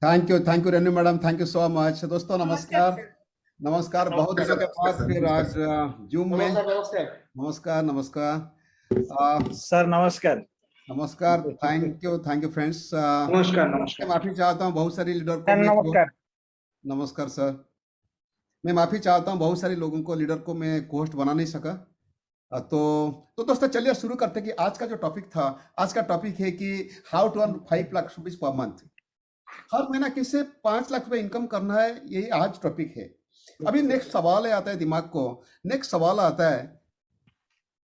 Thank you Renu madam, thank you so much. दोस्तों नमस्कार नमस्कार। सर। नमस्कार, बहुत नमस्कार दिनों के नमस्कार बाद सर। फिर आज जूम में। नमस्कार नमस्कार। नमस्कार नमस्कार। आ, सर नमस्कार। नमस्कार, थैंक यू फ्रेंड्स। नमस्कार मैं नमस्कार। माफी चाहता हूँ बहुत सारी लीडर को सर मैं नमस्कार। नमस्कार सर। मैं माफी चाहता हूँ बहुत सारे लोगों को, लीडर को मैं होस्ट बना नहीं सका। तो दोस्तों चलिए शुरू करते हैं कि आज का जो टॉपिक था। आज का टॉपिक है कि how to earn 5 lakh rupees per month. हर महीना किसे 5 लाख रुपए इनकम करना है, यही आज टॉपिक है। अभी नेक्स्ट सवाल आता है दिमाग को, नेक्स्ट सवाल आता है,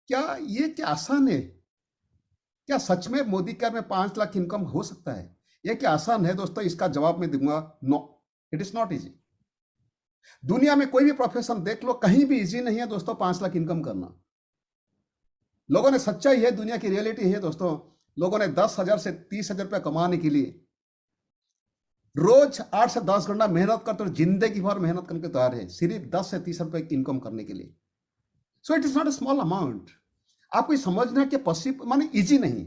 क्या आसान है? क्या सच में मोदी केयर में 5 लाख इनकम हो सकता है? ये क्या आसान है दोस्तों? इसका जवाब मैं दूंगा, no, it is not easy. दुनिया में कोई भी प्रोफेशन देख लो, कहीं भी इजी नहीं है दोस्तों 5 लाख इनकम करना। लोगों ने, सच्चाई है, दुनिया की रियलिटी है दोस्तों, लोगों ने 10,000 से 30,000 रुपया कमाने के लिए रोज 8 से 10 घंटा मेहनत करते, और जिंदगी भर मेहनत करके तैयार है सिर्फ 10 से 30 रुपए इनकम करने के लिए। So it is not a small amount. आपको समझना है कि पॉसिबल माने इजी नहीं।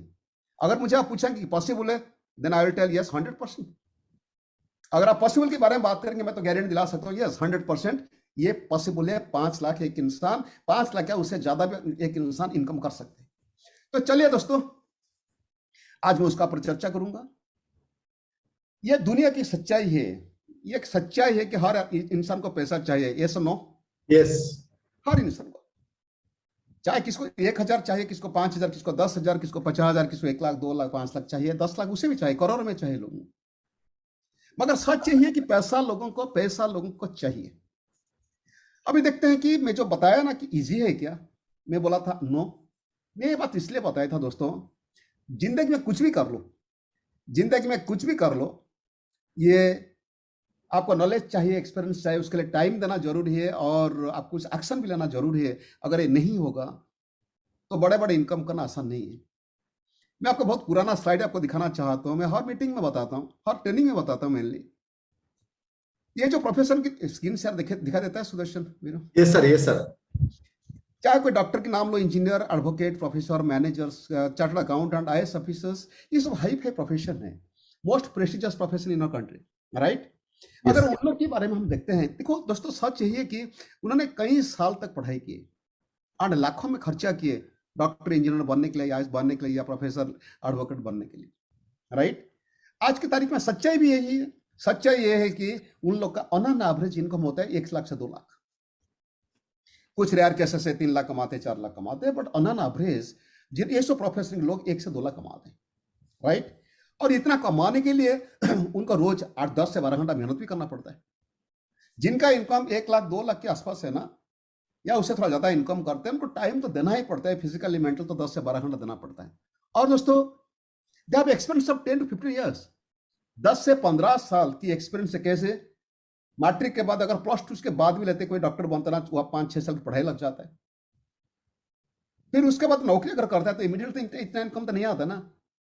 अगर मुझे आप पूछेंगे कि पॉसिबल है, then I will tell yes 100%। अगर आप पॉसिबल के बारे में बात करेंगे, मैं तो गारंटी दिला सकता हूँ यस 100% ये पॉसिबल है। 5 लाख एक इंसान, 5 लाख क्या उससे ज्यादा भी एक इंसान इनकम कर सकते हैं। तो चलिए दोस्तों, आज मैं उसका पर चर्चा करूंगा। यह दुनिया की सच्चाई है, ये एक सच्चाई है कि हर इंसान को पैसा चाहिए, यस नो? यस। हर इंसान को, चाहे किसको 1,000 चाहिए, किसको 5,000, किसको 10,000, किसको 50,000, किसको 1 लाख, 2 लाख, 5 लाख चाहिए, 10 लाख, उसे भी चाहिए, करोड़ में चाहिए लोगों को। मगर सच यही है कि पैसा लोगों को चाहिए। अभी देखते हैं कि मैं जो बताया ना कि इजी है, क्या मैं बोला था? नो। मैं ये बात इसलिए बताया था दोस्तों, जिंदगी में कुछ भी कर लो, जिंदगी में कुछ भी कर लो, ये आपको नॉलेज चाहिए, एक्सपीरियंस चाहिए, उसके लिए टाइम देना जरूरी है, और आपको कुछ एक्शन भी लेना जरूरी है। अगर ये नहीं होगा तो बड़े बड़े इनकम करना आसान नहीं है। मैं आपको बहुत पुराना स्लाइड आपको दिखाना चाहता हूं, मैं हर मीटिंग में बताता हूं, हर ट्रेनिंग में बताता हूं मेनली। ये जो प्रोफेशन की स्क्रीन शेयर दिखा देता है सुदर्शन वीरो? Yes sir, yes sir. चाहे कोई डॉक्टर के नाम लो, engineer, advocate, professor, managers, chartered accountant, IAS officers, ये सब हाई फाई प्रोफेशन है, most prestigious profession in our country, right? अगर उन लोग के बारे में हम देखते हैं, देखो दोस्तों, सच यही है कि उन्होंने कई साल तक पढ़ाई की और लाखों में खर्चा किए डॉक्टर, इंजीनियर बनने के लिए, आईएएस बनने के लिए, या प्रोफेसर, एडवोकेट बनने के लिए, राइट? आज की तारीख में सच्चाई भी यही है। सच्चाई यह है कि उन लोग का ऑन एवरेज इनकम होता है 1 लाख से 2 लाख। कुछ रेयर केसेस से 3 लाख कमाते, 4 लाख कमाते हैं, बट ऑन एवरेज जिन ये सब प्रोफेशनल लोग 1 से 2 लाख कमाते हैं, राइट? और इतना कमाने के लिए उनको रोज 8-10 से 12 घंटा मेहनत भी करना पड़ता है। जिनका इनकम 1 लाख 2 लाख के आसपास है ना, या उससे थोड़ा ज्यादा इनकम करते हैं, उनको टाइम तो देना ही पड़ता है, फिजिकली मेंटल, तो 10 से 12 घंटा देना पड़ता है। और दोस्तों, they have experience of 10 to 15 years, 10 से 15 साल की एक्सपीरियंस से। कैसे? मैट्रिक के बाद अगर प्लस 2 के बाद भी लेते कोई डॉक्टर बनता ना, वह 5-6 साल की पढ़ाई लग जाता है। फिर उसके बाद नौकरी अगर करता है तो इमीडिएटली इतना इनकम तो नहीं आता ना।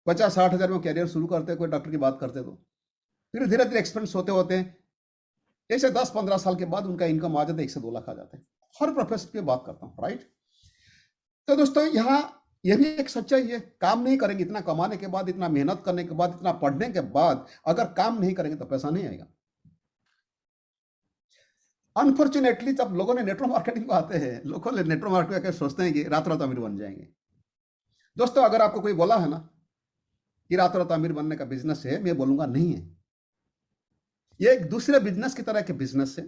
50-60 हजार में कैरियर शुरू करते हैं, कोई डॉक्टर की बात करते तो फिर धीरे धीरे एक्सपीरियंस होते होते ऐसे 10-15 साल के बाद उनका इनकम आ जाता है, 1 से 2 लाख आ जाते हैं। हर प्रोफेशन की बात करता हूँ, राइट? तो दोस्तों, यहाँ यह भी एक सच्चाई है, काम नहीं करेंगे, इतना कमाने के बाद, इतना मेहनत करने के बाद, इतना पढ़ने के बाद, अगर काम नहीं करेंगे तो पैसा नहीं आएगा। अनफॉर्चुनेटली जब लोगों ने नेटवर्क मार्केटिंग को आते हैं, लोगों ने नेटवर्क मार्केटिंग के सोचते हैं कि रात रात अमीर बन जाएंगे। दोस्तों, अगर आपको कोई बोला है ना कि रात रात अमीर बनने का बिजनेस है, मैं बोलूंगा नहीं है। ये एक दूसरे बिजनेस की तरह के बिजनेस है।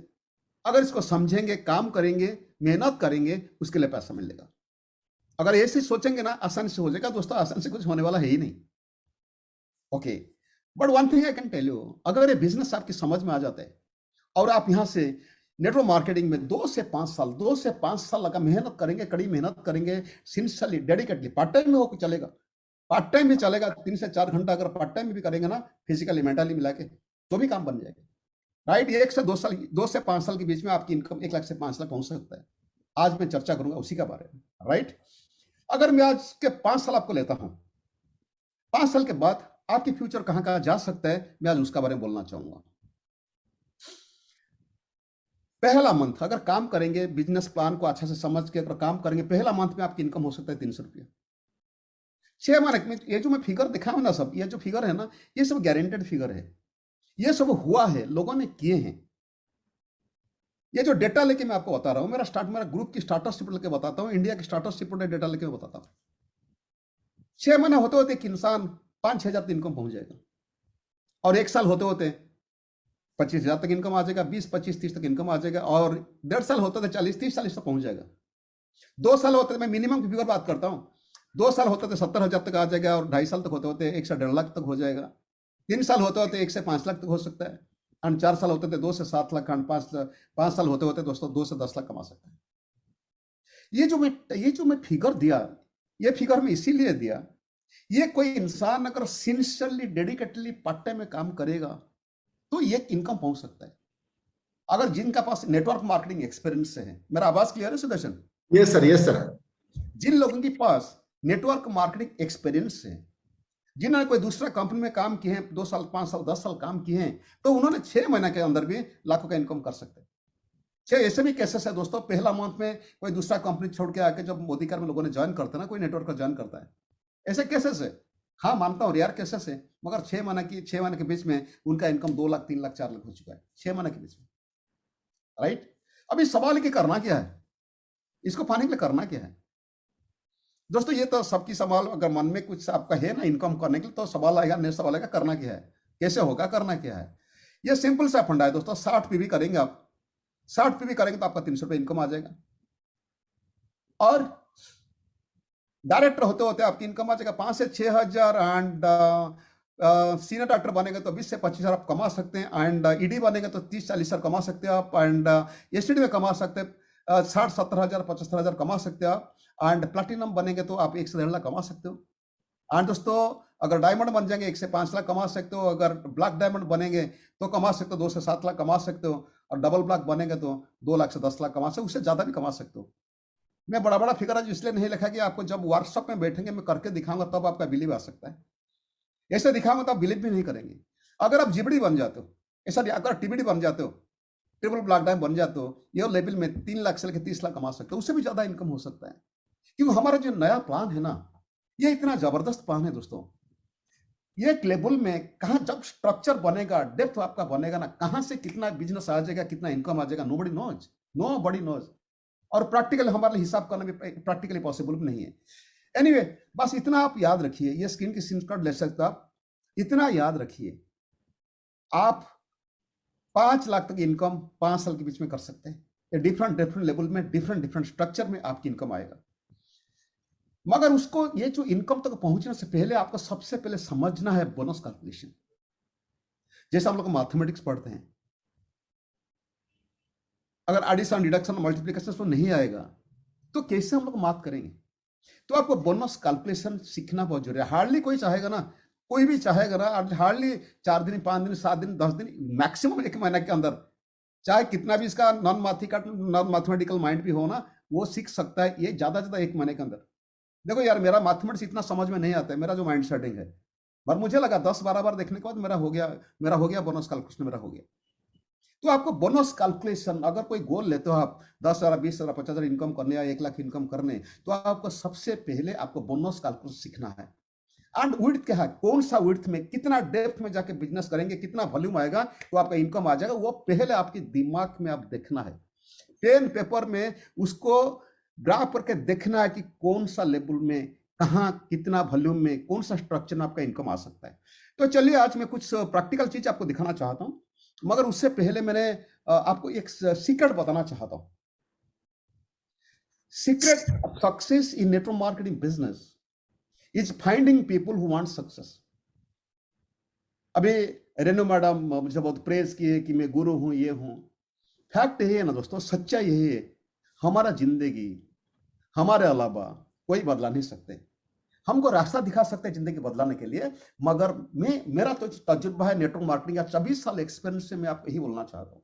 अगर इसको समझेंगे, काम करेंगे, मेहनत करेंगे, उसके लिए पैसा मिलेगा। अगर ऐसे सोचेंगे ना, आसानी से हो जाएगा दोस्तों, आसानी से कुछ होने वाला है ही नहीं। Okay, but one thing I can tell you, अगर ये बिजनेस आपकी समझ में आ जाता है और आप यहां से नेटवर्क मार्केटिंग में 2 से 5 साल लगा मेहनत करेंगे, कड़ी मेहनत करेंगे, सिंसियरली, डेडिकेटली, पार्ट टाइम में हो चलेगा, पार्ट टाइम भी चलेगा, 3 से 4 घंटा अगर पार्ट टाइम में भी करेंगे ना, फिजिकली मेंटली मिला के, तो भी काम बन जाएगा, राइट? 1 से 2 साल, 2 से 5 साल के बीच में आपकी इनकम 1 लाख से 5 लाख पहुंच सकता है। आज मैं चर्चा करूंगा उसी के बारे में, राइट? अगर मैं आज के 5 साल आपको लेता हूं, 5 साल के बाद आपकी फ्यूचर कहां कहां जा सकता है, मैं आज उसका बारे में बोलना चाहूंगा। पहला मंथ अगर काम करेंगे, बिजनेस प्लान को अच्छा से समझ के अगर काम करेंगे, पहला मंथ में आपकी इनकम हो सकता है 300 रुपया। 6 महीने में, ये जो मैं फिगर दिखा हूं ना, सब ये जो फिगर है ना, ये सब गारंटेड फिगर है। ये सब हुआ है, लोगों ने किए हैं। ये जो डेटा लेके मैं आपको बता रहा हूं, मेरा ग्रुप की स्टार्टअप रिपोर्ट लेके बताता हूं, इंडिया की स्टार्टअप रिपोर्ट डेटा लेके मैं बताता हूं। 6 महीने होते होते एक इंसान 5-6 हजार तक इनकम पहुंच जाएगा, और 1 साल होते होते 25,000 तक इनकम आ जाएगा, 20-25-30 तक इनकम आ जाएगा, और 1.5 साल होते थे 40-30-40 तक पहुंच जाएगा। 2 साल होते थे, मैं मिनिमम की फिगर बात करता हूं, 2 साल होते थे 70,000 तक आ जाएगा, और 2.5 साल तक होते होते 1 से 1.5 लाख तक हो जाएगा। 3 साल होते होते 1 से 5 लाख तक हो सकता है, एंड 4 साल होते थे 2 से 7 लाख, एंड 5 साल होते होते दोस्तों 2 से 10 लाख कमा सकता है। ये जो मैं फिगर दिया, ये फिगर मैं इसीलिए दिया, ये कोई इंसान अगर सिंसियरली डेडिकेटली पार्ट टाइम में काम करेगा तो ये इनकम पहुंच सकता है, अगर जिनका पास नेटवर्क मार्केटिंग एक्सपीरियंस है। मेरा आवाज क्लियर है Sudarshan? Yes sir, yes sir. जिन लोगों के पास नेटवर्क मार्केटिंग एक्सपीरियंस है, जिन्होंने कोई दूसरा कंपनी में काम किए हैं, 2 साल 5 साल 10 साल काम किए हैं, तो उन्होंने 6 महीने के अंदर भी लाखों का इनकम कर सकते हैं। 6 ऐसे भी केसेस है दोस्तों, पहला मंथ में कोई दूसरा कंपनी छोड़ के आके जब मोदी कार में लोगों ने ज्वाइन करते हैं ना, कोई नेटवर्क का ज्वाइन करता है, ऐसे केसेस है। हाँ मानता हूँ रेयर केसेस है, मगर 6 महीने के बीच में उनका इनकम 2 लाख 3 लाख 4 लाख हो चुका है 6 महीने के बीच में, राइट? अभी सवाल की करना क्या है, इसको पाने के लिए करना क्या है दोस्तों? ये तो सबकी सवाल, अगर मन में कुछ आपका है ना इनकम करने के लिए, तो सवाल आएगा, नेक्स्ट सवाल आएगा करना क्या है, कैसे होगा, करना क्या है। ये सिंपल सा फंडा है दोस्तों। 60 पीवी करेंगे आप, 60 पीवी करेंगे तो आपका 300 रुपये इनकम आ जाएगा, और डायरेक्टर होते होते आपकी इनकम आ जाएगा 5 से 6 हजार, एंड सीनियर डॉक्टर बनेंगे तो 20 से 25 हजार आप कमा सकते हैं, एंड ईडी बनेंगे तो 30-40 हजार कमा सकते हैं आप, एंड एसटीडी में कमा सकते हैं 60-70 हजार 75 हजार कमा सकते हैं आप, एंड प्लैटिनम बनेंगे तो आप 1 से 1.5 लाख कमा सकते हो। एंड दोस्तों अगर डायमंड बन जाएंगे 1 से 5 लाख कमा सकते हो, अगर ब्लैक डायमंड बनेंगे तो कमा सकते हो 2 से 7 लाख कमा सकते हो, और डबल ब्लैक बनेंगे तो 2 लाख से 10 लाख कमा सकते हो, उससे ज़्यादा भी कमा सकते हो। मैं बड़ा बड़ा फिगर आज इसलिए नहीं लिखा कि आपको जब वर्कशॉप में बैठेंगे मैं करके दिखाऊंगा तब आपका बिलीव आ सकता है, ऐसे दिखाऊंगा तो आप बिलीव भी नहीं करेंगे। अगर आप जीबीडी बन जाते हो, ऐसा अगर टीबीडी बन जाते हो, ट्रिपल ब्लैक डायमंड बन जाते हो, ये लेवल में 3 लाख से लेकर 30 लाख कमा सकते हो, उससे भी ज़्यादा इनकम हो सकता है। क्योंकि हमारा जो नया प्लान है ना, ये इतना जबरदस्त प्लान है दोस्तों। ये एक लेवल में कहाँ जब स्ट्रक्चर बनेगा, डेप्थ आपका बनेगा ना, कहाँ से कितना बिजनेस आ जाएगा, कितना इनकम आ जाएगा, नो बडी नोज। और प्रैक्टिकल हमारे लिए हिसाब करना भी प्रैक्टिकली पॉसिबल भी नहीं है। एनीवे, बस इतना आप याद रखिए, ये स्क्रीन की स्क्रीनशॉट ले सकते हो आप, इतना याद रखिए, आप 5 लाख तक इनकम 5 साल के बीच में कर सकते हैं। डिफरेंट लेवल में, डिफरेंट स्ट्रक्चर में आपकी इनकम आएगा। मगर उसको, ये जो इनकम तक पहुंचने से पहले आपको सबसे पहले समझना है बोनस कैलकुलेशन। जैसे हम लोग मैथमेटिक्स पढ़ते हैं, अगर एडिशन डिडक्शन मल्टीप्लिकेशन तो नहीं आएगा तो कैसे हम लोग मैथ करेंगे? तो आपको बोनस कैलकुलेशन सीखना बहुत जरूरी है। हार्डली कोई चाहेगा ना, कोई भी चाहेगा ना, हार्डली 4 दिन 5 दिन 7 दिन 10 दिन मैक्सिमम 1 महीने के अंदर, चाहे कितना भी इसका नॉन मैथमेटिकल माइंड भी हो ना, वो सीख सकता है, ये ज्यादा 1 महीने के अंदर। देखो यार, मेरा मैथमेटिक्स इतना समझ में नहीं आता है, मेरा जो माइंड सेटिंग है, पर मुझे लगा 10-12 बार देखने के बाद मेरा हो गया बोनस कैलकुलेशन मेरा हो गया। तो आपको बोनस कैलकुलेशन, अगर कोई गोल लेते हो आप 10,000 20,000 50,000 इनकम करने या 1 लाख इनकम करने, तो आपको सबसे पहले आपको बोनस कैलकुलेशन सीखना है। एंड विड्थ क्या है, कौन सा विड्थ में, कितना डेप्थ में जाके बिजनेस करेंगे, कितना वॉल्यूम आएगा तो आपका इनकम आ जाएगा, वो पहले आपके दिमाग में आप देखना है। पेन पेपर में उसको ग्राफ करके देखना है कि कौन सा लेवल में, कहाँ, कितना वॉल्यूम में, कौन सा स्ट्रक्चर में आपका इनकम आ सकता है। तो चलिए आज मैं कुछ प्रैक्टिकल चीज आपको दिखाना चाहता हूं, मगर उससे पहले मैंने आपको एक सीक्रेट बताना चाहता हूं। Secret of success in network marketing business is finding people who want success. अभी रेनू मैडम मुझे बहुत प्रेज किए कि मैं गुरु हूं, ये हूं। फैक्ट यही है ना दोस्तों, सच्चाई यही है, हमारा जिंदगी हमारे अलावा कोई बदला नहीं सकते। हमको रास्ता दिखा सकते हैं जिंदगी बदलाने के लिए, मगर मेरा तो तजुर्बा है नेटवर्क मार्केटिंग का 24 साल एक्सपीरियंस से मैं आपको यही बोलना चाहता हूं,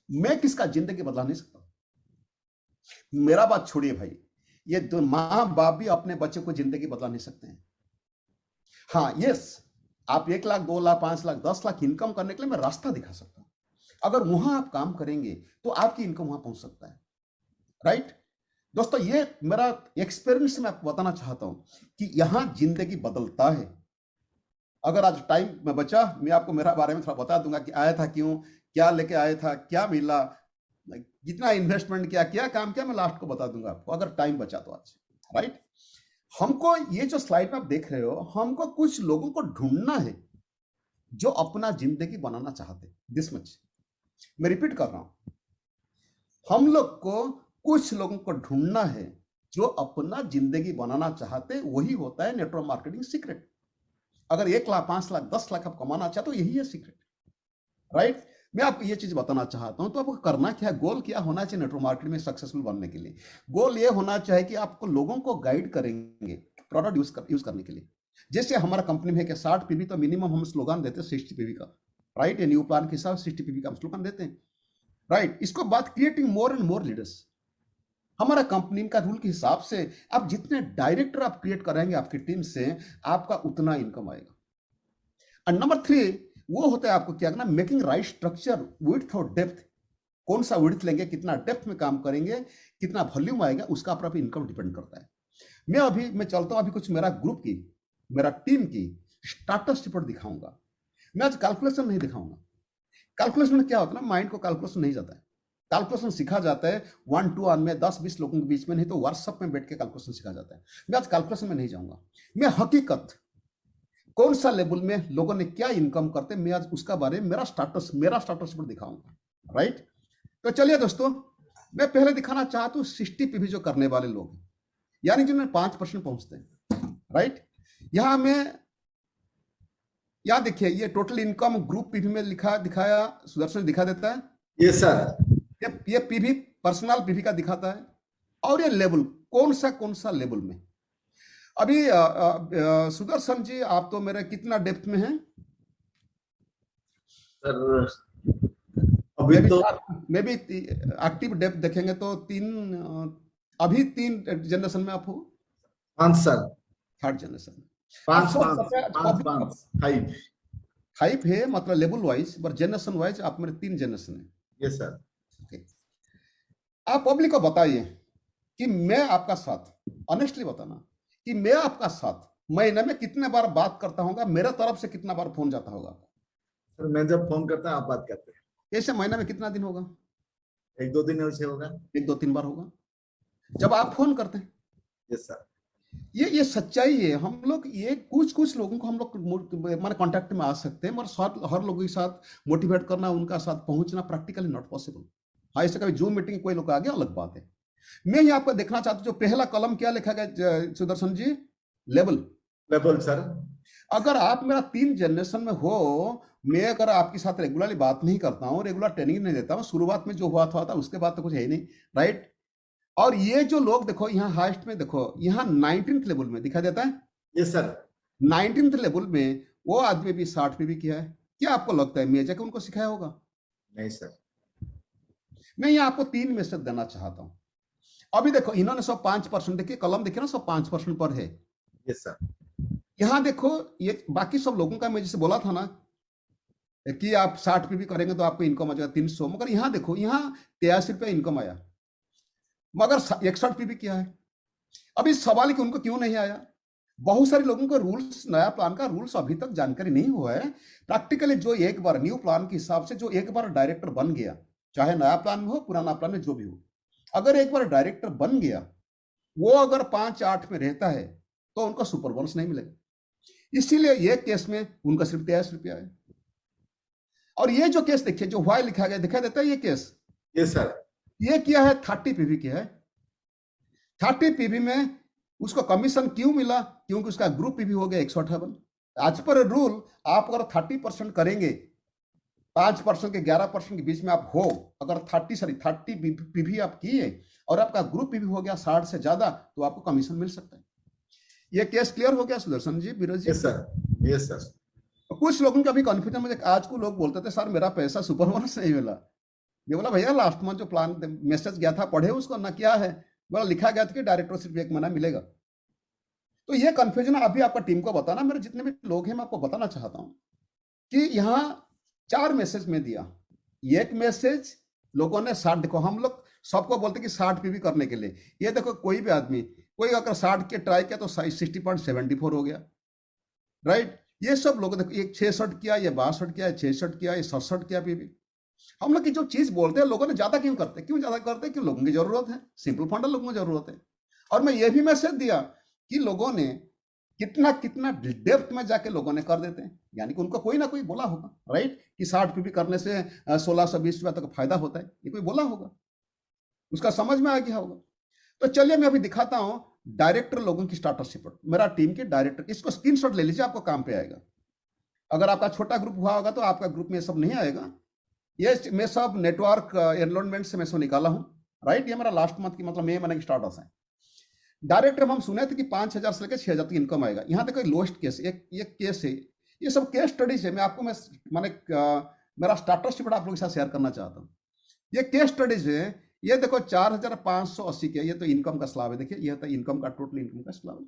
मैं किसका जिंदगी बदला नहीं सकता। मेरा बात छोड़िए भाई, ये दो माँ बाप भी अपने बच्चे को जिंदगी बदला नहीं सकते हैं। हाँ यस, आप 1 लाख 2 लाख 5 लाख 10 लाख इनकम करने के लिए मैं रास्ता दिखा सकता हूं। अगर वहां आप काम करेंगे तो आपकी इनकम वहां पहुंच सकता है, राइट दोस्तों? ये मेरा एक्सपीरियंस मैं आपको बताना चाहता हूं कि यहां जिंदगी बदलता है। अगर आज टाइम में बचा, मैं आपको मेरा बारे में थोड़ा बता दूंगा कि आया था क्यों, क्या लेके आया था, क्या मिला, कितना इन्वेस्टमेंट किया, क्या काम किया, मैं लास्ट को बता दूंगा आपको, अगर टाइम बचा तो आज। राइट। हमको ये जो स्लाइड में आप देख रहे हो, हमको कुछ लोगों को ढूंढना है जो अपना जिंदगी बनाना चाहते, दिस मच। मैं रिपीट कर रहा हूं, हम लोग को कुछ लोगों को ढूंढना है जो अपना जिंदगी बनाना चाहते, वही होता है नेटवर्क मार्केटिंग सीक्रेट। अगर 1 लाख, 5 लाख, 10 लाख आप कमाना चाहते हो, यही है सीक्रेट। राइट। मैं आपको ये चीज बताना चाहता हूं, तो आपको करना क्या है, गोल क्या होना चाहिए नेटवर्क मार्केटिंग में सक्सेसफुल बनने के लिए? गोल ये होना चाहिए कि आपको लोगों को गाइड करेंगे प्रोडक्ट यूज करने के लिए। जैसे हमारा कंपनी में है कि 60 पीवी, तो मिनिमम हम स्लोगन देते हैं 60 पीवी का। राइट। ये न्यू प्लान के हिसाब 60 पीवी का हम स्लोगन देते हैं। राइट। इसको बात creating more and more leaders. हमारा कंपनी का रूल के हिसाब से आप जितने डायरेक्टर आप क्रिएट करेंगे आपकी टीम से, आपका उतना इनकम आएगा। एंड नंबर 3 वो होता है आपको क्या करना, मेकिंग राइट स्ट्रक्चर विड्थ और डेप्थ। कौन सा विड्थ लेंगे, कितना डेप्थ में काम करेंगे, कितना वॉल्यूम आएगा, उसका पर इनकम डिपेंड करता है। मैं चलता हूं अभी कुछ मेरा ग्रुप की, मेरा टीम की स्टाटस रिपोर्ट दिखाऊंगा। मैं आज कैलकुलेशन नहीं दिखाऊंगा। कैलकुलेशन में क्या होता है ना, माइंड को कैलकुलेशन नहीं जाता है। कैलकुलेशन सीखा जाता है 1 to 1 में, 10-20 लोगों के बीच में, नहीं तो व्हाट्सएप में बैठ के कैलकुलेशन सीखा जाता है। मैं आज कैलकुलेशन में नहीं जाऊंगा। मैं हकीकत, कौन सा लेवल में लोगों ने क्या इनकम करते, मैं आज उसका बारे में मेरा स्टाटस पर दिखाऊंगा। राइट। तो चलिए दोस्तों, मैं पहले दिखाना चाहता हूं 60 पीवी जो करने वाले लोग, यानी जिन्हें 5% पहुंचते हैं। राइट। यहां देखिए, ये टोटल इनकम ग्रुप पीवी में दिखाया, सुदर्शन दिखा देता है। Yes sir. ये पीवी पर्सनल पीवी का दिखाता है। और ये लेवल कौन सा लेवल में। अभी सुदर्शन जी, आप तो मेरे कितना डेप्थ में हैं सर अभी तो मैं भी एक्टिव डेप्थ देखेंगे तो अभी 3 जनरेशन में आप हो। 5 सर। 3rd generation. 5 5 है, मतलब लेवल वाइज, पर जनरेशन वाइज आप मेरे 3 जनरेशन है। Yes sir. आप पब्लिक को बताइए कि मैं आपका साथ, ऑनेस्टली बताना कि मैं आपका साथ महीने में कितने बार बात करता हूँ, मेरे तरफ से कितना बार फोन जाता होगा सर मैं जब फोन करता हूँ आप बात करते हैं। ऐसे महीने में कितना दिन होगा? 1-2 दिन ऐसे होगा। 1-2-3 बार होगा जब आप फोन करते हैं। Yes sir. ये सच्चाई है। हम लोग ये कुछ लोगों को हम लोग हमारे कांटेक्ट में आ सकते हैं, मगर हर लोगों के साथ मोटिवेट करना, उनका साथ पहुंचना प्रैक्टिकली नॉट पॉसिबल। हाँ, ऐसे कभी जूम मीटिंग कोई लोग आ गया, अलग बात है। मैं ये आपको देखना चाहता हूं, जो पहला कलम क्या लिखा गया सुदर्शन जी, लेवल सर। अगर आप मेरा 3 जनरेशन में हो, मैं अगर आपके साथ रेगुलरली बात नहीं करता हूं, रेगुलर ट्रेनिंग नहीं देता हूं, शुरुआत में जो हुआ था उसके बाद तो कुछ है ही नहीं। राइट। और ये जो लोग देखो यहाँ हाईएस्ट में, देखो यहाँ 19th लेवल में दिखा देता है। Yes sir. 19th लेवल में वो आदमी भी 60 पे भी किया है। क्या आपको लगता है मैं जाके उनको सिखाया होगा? नहीं सर। मैं यहाँ आपको 3 मैसेज देना चाहता हूँ। अभी देखो इन्होंने सब 5%, देखिए कलम देखिए ना, सब 5% पर है। Yes sir. यहाँ देखो, ये बाकी सब लोगों का मैं जैसे बोला था ना कि आप 60 पे भी करेंगे तो आपको इनकम आ जाएगा 300, मगर यहाँ देखो, यहाँ 83 रुपये इनकम आया, मगर 61 पे भी किया है। अभी सवाल है कि उनको क्यों नहीं आया? बहुत सारे लोगों को रूल्स, नया प्लान का रूल्स अभी तक जानकारी नहीं हुआ है। प्रैक्टिकली जो एक बार न्यू प्लान के हिसाब से जो एक बार डायरेक्टर बन गया, चाहे नया प्लान में हो, पुराना प्लान में, जो भी हो, अगर एक बार डायरेक्टर बन गया, वो अगर 5-8 में रहता है तो उनको सुपर बोनस नहीं मिलेगा। इसीलिए ये केस में उनका सिर्फ 83 रुपया है। और ये जो केस देखिए, जो वाई लिखा गया, दिखाई देता है ये केस। Yes sir. ये किया है 30 पीवी किया है। 30 पीवी में उसको कमीशन क्यों मिला? क्योंकि उसका ग्रुप पीवी हो गया 158। आज पर रूल, आप अगर 30% करेंगे, 5% के 11% के बीच में आप हो, अगर 30 पीवी आप किए और आपका ग्रुप पीवी हो गया 60 से ज्यादा, तो आपको कमीशन मिल सकता है। ये केस क्लियर हो गया Sudarshan ji, Biraj ji? Yes sir. Yes sir. कुछ लोगों का भी कॉन्फ्यूजन, मुझे आज को लोग बोलते थे सर मेरा पैसा सुपर बोनस नहीं मिला। ये बोला भैया लास्ट मंथ जो प्लान मैसेज गया था पढ़े उसको ना, क्या है बोला, लिखा गया था कि डायरेक्टर सिर्फ 1 महीना मिलेगा। तो ये कंफ्यूजन अभी आपका टीम को बताना, मेरे जितने भी लोग हैं मैं आपको बताना चाहता हूं कि यहाँ 4 मैसेज में दिया। एक मैसेज लोगों ने 60, देखो हम लोग सबको बोलते कि 60 पीवी करने के लिए, ये देखो कोई भी आदमी, कोई अगर 60 के ट्राई किया तो 60.74 हो गया। राइट। ये सब लोग देखो, ये 66 किया, ये 62 किया, ये 66 किया, ये 67 किया भी। हम लोग की जो चीज बोलते हैं लोगों ने ज्यादा क्यों करते हैं, क्यों ज्यादा करते हैं, क्यों लोगों की जरूरत है, सिंपल फंडा लोगों को जरूरत है। और मैं ये भी मैसेज दिया कि लोगों ने कितना कितना डेप्थ में जाके लोगों ने कर देते हैं, यानी कि उनको कोई ना कोई बोला होगा, राइट, कि 60 पीपी करने से 1620 रुपया तक फायदा होता है, ये कोई बोला होगा, उसका समझ में आ गया होगा। तो चलिए मैं अभी दिखाता हूं डायरेक्टर लोगों की स्टार्टरशिप, मेरा टीम के डायरेक्टर, इसको स्क्रीनशॉट ले लीजिए, आपको काम पे आएगा। अगर आपका छोटा ग्रुप हुआ होगा तो आपका ग्रुप में सब नहीं आएगा। ये मैं सब नेटवर्क एनरोलमेंट से मैं सब निकाला हूं, राइट। ये मेरा लास्ट मंथ की मतलब मई महीने की स्टार्टर्स है। डायरेक्टर हम सुने थे कि 5,000 से लेकर 6,000 तक इनकम आएगा। यहाँ तक लोएस्ट केस एक केस है, ये सब केस स्टडीज है। मैं आपको मैंने मेरा स्टार्टरशिप आप लोगों के साथ शेयर करना चाहता हूँ। ये केस स्टडीज है। ये देखो 4,580 के, ये तो इनकम का स्लैब है, देखिए ये तो इनकम का टोटल इनकम का स्लैब है।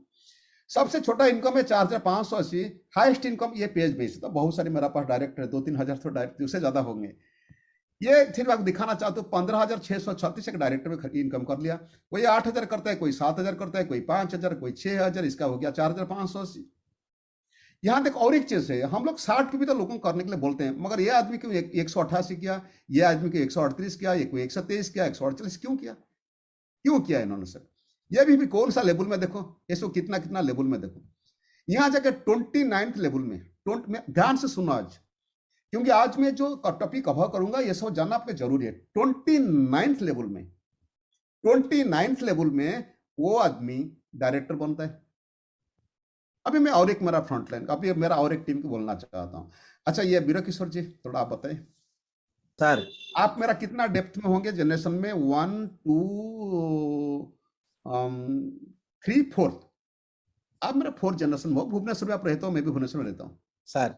सबसे छोटा इनकम है 4,580, हाईएस्ट इनकम ये पेज बेस, तो बहुत सारे मेरे पास डायरेक्टर है, 2-3 हजार तो डायरेक्ट उससे ज्यादा होंगे। ये फिर आपको दिखाना चाहता हूँ 15,636 एक डायरेक्टर में इनकम कर लिया। कोई 8,000 करता है, कोई 7,000 करता है, कोई 5,000, कोई 6,000, इसका हो गया 4,580। यहाँ तक और एक चीज है, हम लोग 60 पे भी तो लोगों को करने के लिए बोलते हैं, मगर ये आदमी क्यों 188 किया, ये आदमी को 138 किया, ये कोई 123 किया, 148 क्यों किया, क्यों किया इन्होंने सर। ये भी कौन सा लेवल में देखो, इसको कितना कितना लेवल में देखो। यहाँ जाकर 29th लेवल में, ध्यान से सुनो आज, क्योंकि आज मैं जो टॉपिक कवर करूंगा ये सब जानना आपको जरूरी है। 29th लेवल में, 29th लेवल में वो आदमी डायरेक्टर बनता है। अभी मैं और एक मेरा फ्रंटलाइन, अभी मेरा और एक टीम को बोलना चाहता हूं। अच्छा, ये बीरो किशोर जी थोड़ा आप बताएं सर। आप मेरा कितना डेप्थ में होंगे जनरेशन में, 1 2 3 4, आप मेरा 4th जनरेशन में हो। भुवनेश्वर में आप रहते हो, मैं भी भुवनेश्वर में रहता हूँ सर।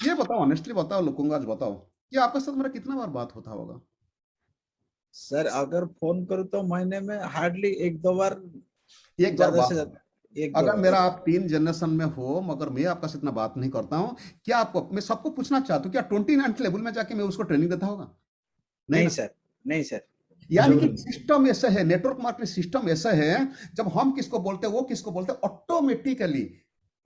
ये बताओ, ऑनेस्टली बताओ लोगों को, आज बताओ कि आपके साथ मेरा कितना बार बात होता होगा। सर अगर फोन करूँ तो महीने में हार्डली 1-2 बार, एक बार ज्यादा से बात। ज्यादा 1-2 अगर बार। मेरा आप 3 जनरेशन में हो, मगर मैं आपका से इतना बात नहीं करता हूँ, क्या आपको, मैं सबको पूछना चाहता हूँ, क्या 29th लेवल में जाके मैं उसको ट्रेनिंग देता होगा? नहीं ना? सर, नहीं सर। यानी कि सिस्टम ऐसा है, नेटवर्क मार्केटिंग सिस्टम ऐसा है, जब हम किसको बोलते हैं वो किसको बोलते हैं, ऑटोमेटिकली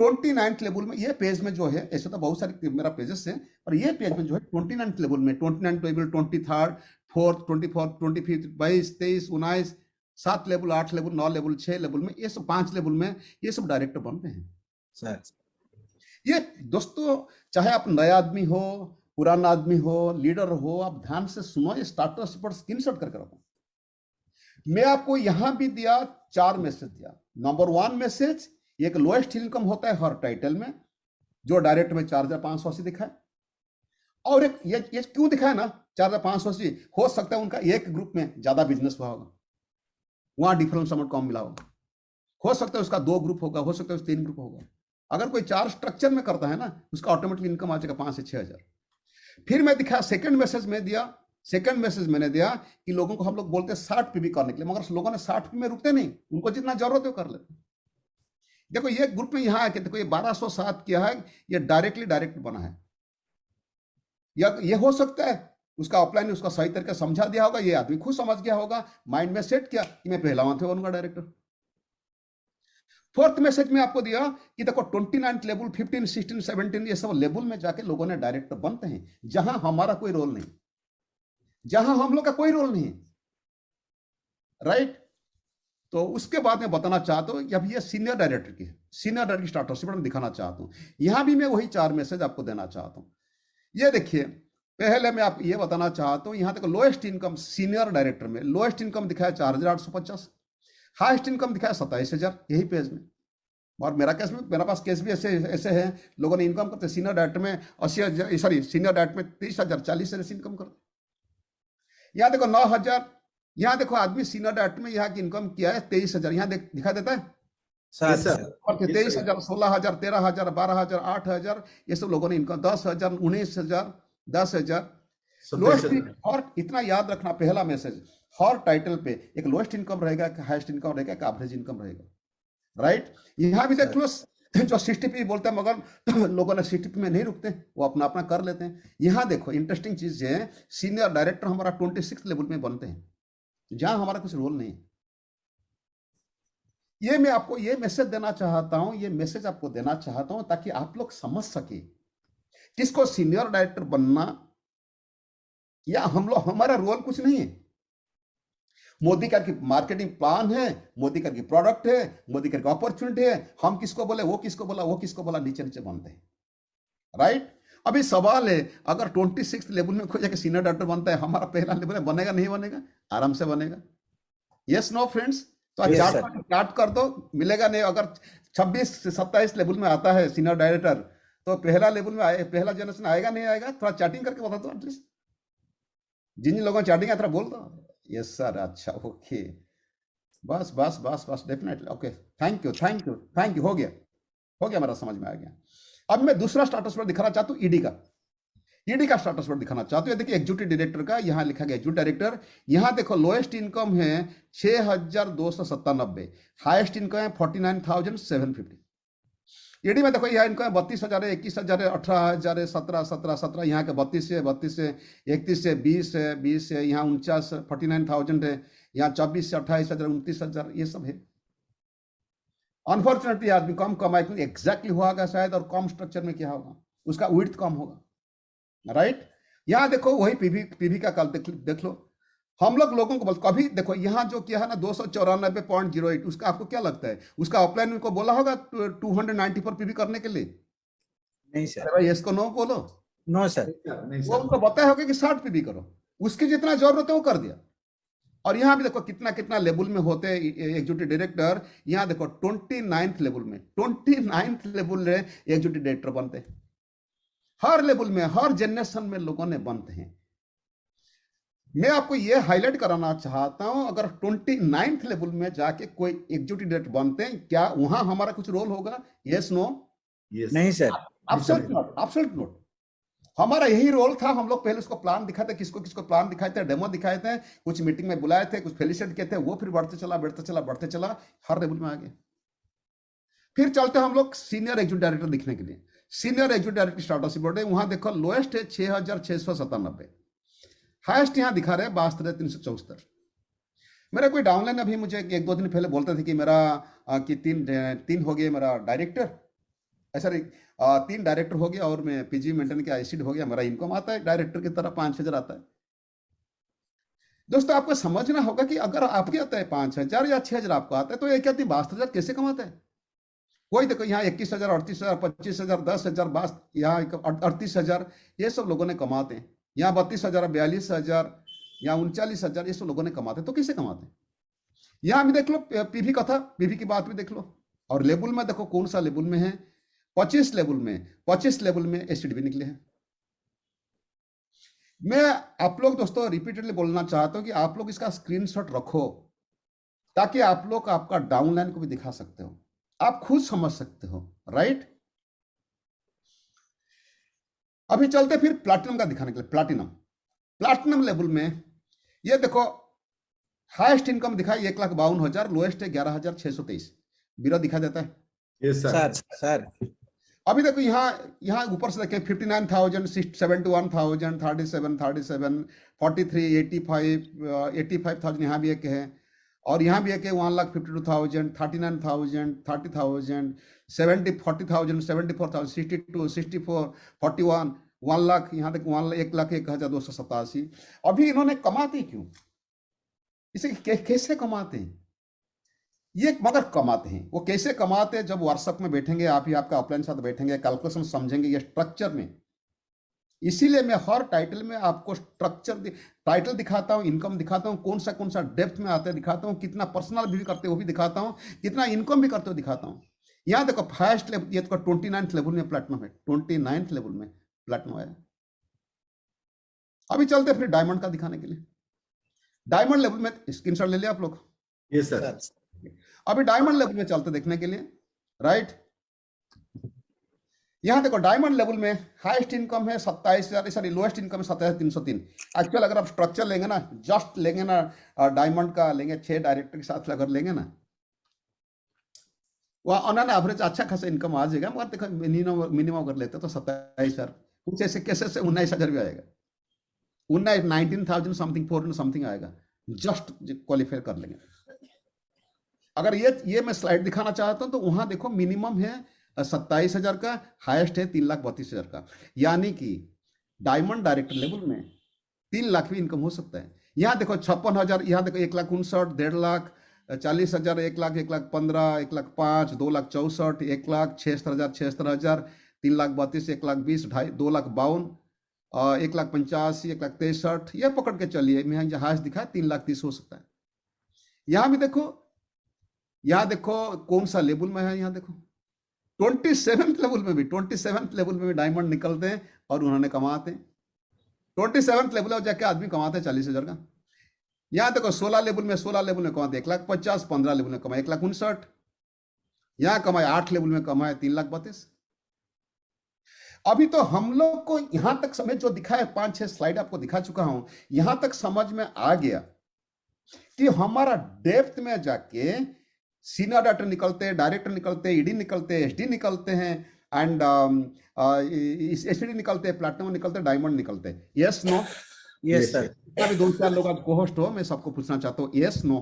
29th लेवल में, ये पेज में जो है, ऐसे तो बहुत सारे मेरा पेजेस हैं, पर ये पेज में जो है 29th लेवल में, 29th level, 23rd, 4th, 24th, 25th, 22, 23, 19, 7 level, 8 level, 9 level, 6 level में, ये सब 5 लेवल में, ये सब डायरेक्टर बनते हैं सर। ये दोस्तों। चाहे आप नया आदमी हो, पुराना आदमी हो, लीडर हो, आप ध्यान से सुनो, ये स्टार्टर्स पर स्क्रीनशॉट करके रखो। मैं आपको यहां भी दिया 4 मैसेज दिया। नंबर 1 मैसेज, एक लोएस्ट इनकम होता है हर टाइटल में, जो डायरेक्ट में 4,580 दिखाए। और एक ये क्यों दिखाए ना 4,580, हो सकता है उनका एक ग्रुप में ज्यादा बिजनेस हुआ होगा, वहां डिफरेंस अमाउंट कम मिला होगा। हो सकता है उसका 2 ग्रुप होगा, हो सकता है उसका 3 ग्रुप होगा। अगर कोई 4 स्ट्रक्चर में करता है ना, उसका ऑटोमेटिकली इनकम आ जाएगा 5 से 6,000। फिर मैं दिखाया, सेकंड मैसेज में दिया, सेकंड मैसेज मैंने दिया कि लोगों को हम लोग बोलते हैं 60 पीवी करने के लिए, मगर लोगों ने 60 पी में रुकते नहीं, उनको जितना जरूरत है वो कर लेते। देखो ये ग्रुप में यहां आके देखो, ये 1207 किया है, ये डायरेक्ट बना है। ये हो सकता है उसका ऑफलाइन उसका सही तरीके समझा दिया होगा, ये आदमी खुद समझ गया होगा, माइंड में सेट किया कि मैं पहला वहां बनूंगा डायरेक्टर। 4th मैसेज में आपको दिया कि देखो 29th लेवल, 15, 16, 17, ये सब लेवल में जाके लोगों ने डायरेक्टर बनते हैं, जहां हमारा कोई रोल नहीं, जहां हम लोग का कोई रोल नहीं, राइट। तो उसके बाद मैं बताना चाहता हूं कि अब ये सीनियर डायरेक्टर की है, सीनियर डायरेक्टर की स्टार्टरशिप मैं दिखाना चाहता हूं। यहां भी मैं वही 4 मैसेज आपको देना चाहता हूं। ये देखिए, पहले मैं आप ये बताना चाहता हूं, यहां तक लोएस्ट इनकम सीनियर डायरेक्टर में लोएस्ट इनकम दिखाया 4,850, हाईएस्ट इनकम दिखाया 27,000, यही पेज में। और मेरा केस में, मेरे पास केस भी ऐसे हैं, लोगों ने इनकम करते सीनियर डायरेक्टर में 80,000, सॉरी सीनियर डायरेक्टर में 30,000, 40,000 इनकम करते। यहाँ देखो 9,000, यहाँ देखो आदमी सीनियर डायरेक्टर में यहाँ की इनकम किया है 23,000, यहाँ दिखा देता है सर। सर। सर। 23,000, 16,000, 13,000, 12,000, 8,000, ये सब लोगों ने इनकम, 10,000, 19,000, 10,000। लोएस्ट, और इतना याद रखना, पहला मैसेज, हर टाइटल पे एक लोएस्ट इनकम रहेगा, एक हाईएस्ट इनकम रहेगा, एक एवरेज इनकम रहेगा, राइट। यहाँ भी देख लो, जो 60 पे बोलते हैं, मगर लोगों ने 60 पे में नहीं रुकते, वो अपना अपना कर लेते हैं। यहाँ देखो इंटरेस्टिंग चीज है, सीनियर डायरेक्टर हमारा 26 लेवल में बनते हैं, जहां हमारा कुछ रोल नहीं है। ये मैं आपको ये मैसेज देना चाहता हूं, ये मैसेज आपको देना चाहता हूं ताकि आप लोग समझ सके किसको सीनियर डायरेक्टर बनना, या हम लोग, हमारा रोल कुछ नहीं है। मोदी का की मार्केटिंग प्लान है, मोदी का की प्रोडक्ट है, मोदी का की अपॉर्चुनिटी है, हम किसको बोले, वो किसको बोला, वो किसको बोला, नीचे नीचे बनते हैं, राइट। अभी सवाल है, अगर 26 लेवल में कोई जाके सीनियर डॉक्टर बनता है, हमारा पहला लेवल बनेगा नहीं बनेगा? आराम से बनेगा। Yes no friends? तो Yes, चार्ट कर दो, मिलेगा नहीं। अगर 26 से 27 लेवल में आता है सीनियर डायरेक्टर, तो पहला लेवल में आए, पहला जनरेशन आएगा नहीं आएगा? थोड़ा चैटिंग करके बता दो एटलीस्ट, जिन जिन लोगों ने चैटिंग है थोड़ा बोल दो। यस सर, अच्छा ओके, बस बस बस बस, definitely okay, thank you thank you thank you, हो गया मेरा, समझ में आ गया। अब मैं दूसरा स्टाटस पर दिखाना चाहता हूँ, ईडी का स्टाटस पर दिखाना चाहते हो। देखिए एग्जीक्यूटिव डायरेक्टर का यहाँ लिखा गया एग्जीक्यूटिव डायरेक्टर, यहाँ देखो लोएस्ट इनकम है 6,297, हाईएस्ट इनकम है 49,750। ईडी में देखो यहाँ इनकम है 32,000 है, 21,000 है, 18,000 है, 17,000 यहाँ के 32 है, 31 है, 20 है, 20 है, यहाँ 49, 49,000 है, यहाँ 24 से 28,000, 29,000, ये सब है। अनफॉर्चुनेटली आदमी कम कमाए, क्योंकि एग्जैक्टली होगा शायद, और कम स्ट्रक्चर में क्या होगा, उसका विड्थ कम होगा, राइट। यहां देखो वही पीवी का कल देख लो। हम लोगों को कभी देखो यहाँ जो किया है ना 294.08, उसका आपको क्या लगता है, उसका ऑफलाइन को बोला होगा 294 पीवी करने के लिए? नहीं सर, भाई इसको नो बोलो, नो सर, नहीं वो सर, उनको बताया होगा कि 60 पीवी करो, उसकी जितना जरूरत है वो कर दिया। और यहाँ भी देखो कितना कितना लेवल में होते हैं एग्जीक्यूटिव डायरेक्टर। यहाँ देखो 29th लेवल में, 29th लेवल में एग्जीक्यूटिव डायरेक्टर बनते हैं। हर लेवल में, हर जनरेशन में लोगों ने बनते हैं। मैं आपको यह हाईलाइट कराना चाहता हूं, अगर 29th लेवल में जाके कोई एग्जीक्यूटिव डायरेक्टर बनते हैं, क्या वहां हमारा कुछ रोल होगा? Yes no? yes, नहीं sir, absolute not, absolute not. हमारा यही रोल था। हम लोग पहले उसको प्लान दिखाते, किसको किसको प्लान दिखाए थे, डेमो दिखाए थे, कुछ मीटिंग में बुलाए थे, कुछ फेलिसिटेट किए थे, वो फिर बढ़ते चला हर लेवल में आगे। फिर चलते हम लोग सीनियर एग्जीक्यूटिव डायरेक्टर दिखने के लिए। Senior executive director status board है, वहां देखो लोएस्ट है 6,697, हाईएस्ट यहां दिखा रहे 62,374। मेरा कोई डाउनलाइन अभी मुझे 1-2 दिन पहले बोलते थे कि मेरा कि तीन हो गया मेरा डायरेक्टर, ऐसा 3 डायरेक्टर हो गया, और मैं पीजी मेंटेन के आईसीड हो गया, मेरा इनकम आता है डायरेक्टर की तरह 5,000 आता है। दोस्तों आपको समझना होगा कि अगर आपके आता है 5,000 या 6,000 आपको आता है, तो एक आदमी 62,000 कैसे कमाता है? कोई देखो यहाँ 21,000, 38,000, 25,000, 10,000, यहाँ 38,000, ये सब लोगों ने कमाते हैं। यहाँ 32,000, 42,000, यहाँ 39,000, ये सब लोगों ने कमाते हैं। तो कैसे कमाते हैं? यहाँ भी देख लो, पीवी का था, पीवी की बात भी देख लो। और लेवल में देखो कौन सा लेवल में है, 25 लेवल में एसिड भी निकले हैं। मैं आप लोग दोस्तों रिपीटेडली बोलना चाहता हूं कि आप लोग इसका स्क्रीनशॉट रखो, ताकि आप लोग आपका डाउनलाइन को भी दिखा सकते हो, आप खुद समझ सकते हो, राइट। अभी चलते फिर प्लैटिनम का दिखाने के लिए। प्लैटिनम लेवल में ये देखो, हाईएस्ट इनकम दिखाई 1,52,000, लोएस्ट है 11,623। बीरा दिखा देता है? yes, sir, सर, अभी देखो यहाँ ऊपर से देखें 59,000, 71,000, 37, 43, 85,000, यहाँ भी एक है, और यहाँ भी एक है 1,52,000, 39,000, 30,000, 40,000, 74,000, 62, 64, 41, 1 लाख, यहाँ तक 1,01,0287। अभी इन्होंने कमाते क्यों? इसे कैसे कमाते हैं ये? मगर कमाते हैं। वो कैसे कमाते हैं? जब व्हाट्सएप में बैठेंगे, आप ही आपका ऑफलाइन साथ बैठेंगे, कैलकुलेशन समझेंगे ये स्ट्रक्चर में। इसीलिए मैं हर टाइटल में आपको स्ट्रक्चर टाइटल दिखाता हूं, इनकम दिखाता हूं, कौन सा डेप्थ में आते दिखाता हूं, कितना पर्सनल भी करते वो भी दिखाता हूं, कितना इनकम भी करते हो दिखाता हूं। यहां देखो हाईएस्ट लेवल, ये तो 29th लेवल में प्लैटिनम है, 29th लेवल में प्लैटिनम आया। अभी चलते फिर डायमंड का दिखाने के लिए। डायमंड लेवल में स्क्रीनशॉट ले लिया आप लोग? yes, sir, अभी डायमंड लेवल में चलते देखने के लिए, राइट। यहां देखो डायमंड लेवल में हाईएस्ट इनकम है 27,000, सॉरी लोएस्ट इनकम है 27,303। एक्चुअल अगर आप स्ट्रक्चर लेंगे ना, जस्ट लेंगे ना, डायमंड का लेंगे, 6 डायरेक्टर के साथ अगर लेंगे ना, वह ऑन एन एवरेज अच्छा खासा इनकम आ जाएगा। मगर देखो मिनिमम अगर लेते तो 27,000, कुछ ऐसे केसेस से 19,000 भी आएगा, 19,000 समथिंग, 400 समथिंग आएगा, जस्ट क्वालिफाई कर लेंगे। अगर ये मैं स्लाइड दिखाना चाहता हूं तो वहां देखो मिनिमम है 27,000 का, हाईएस्ट है 3,32,000 का। यानी कि डायमंड डायरेक्टर लेवल में 3 लाख भी इनकम हो सकता है। यहाँ देखो 56,000, यहाँ देखो 1,59,000, 1.5 लाख, 40,000, 1 लाख, 1,15,000, 1,05,000, 2,64,000, 1 लाख, 76,000, 76,000, 3,32,000, 1,20,000, 2,52,000, 1,85,000, 1,63,000, ये पकड़ के चलिए। मैं यहाँ हाईएस्ट दिखाया 3,30,000 हो सकता है। यहाँ भी देखो, यहाँ देखो कौन सा लेवल में है, यहाँ देखो 27th लेवल में भी, 27th लेवल में भी डायमंड निकलते हैं और उन्होंने कमाते हैं। 27th लेवल में जाके आदमी कमाते हैं 40,000 का। यहाँ देखो 16 लेवल में, 16 लेवल में कमाते 1,50,000, 15 लेवल में कमाए 1,59,000, यहाँ कमाए 8 लेवल में कमाए 3,32,000। अभी तो हम लोग को यहां तक समझ जो दिखा है, 5-6 स्लाइड आपको दिखा चुका हूं, यहां तक समझ में आ गया कि हमारा डेप्थ में जाके सीनियर डायरेक्टर निकलते हैं, डायरेक्टर निकलते हैं, ईडी निकलते हैं, एसडी निकलते हैं, एंड एसडी निकलते हैं, प्लैटिनम निकलते हैं, डायमंड निकलते हैं। Yes no? Yes sir. अभी 2-4 लोग आज को-होस्ट हो, मैं सबको पूछना चाहता हूँ, yes no?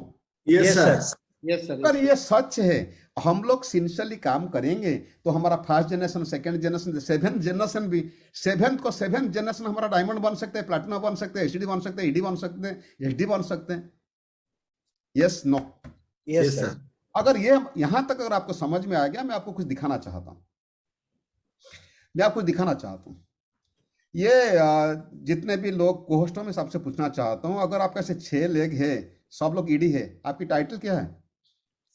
Yes, sir. Yes sir. अगर ये सच है, हम लोग सिंसियरली काम करेंगे तो हमारा first generation, second generation, 7th generation भी, 7th जनरेशन हमारा डायमंड बन सकते हैं, प्लैटिनम बन सकते हैं, एसडी बन सकते हैं, ईडी बन सकते हैं, एसडी बन सकते हैं। Yes no? Yes Yes, sir. sir. अगर ये यहां तक अगर आपको समझ में आ गया, मैं आपको कुछ दिखाना चाहता हूं। मैं आपको दिखाना चाहता हूं, ये जितने भी लोग कोहोस्ट में सबसे पूछना चाहता हूं, अगर आपका ऐसे 6 लेग है, सब लोग ईडी है, आपकी टाइटल क्या है?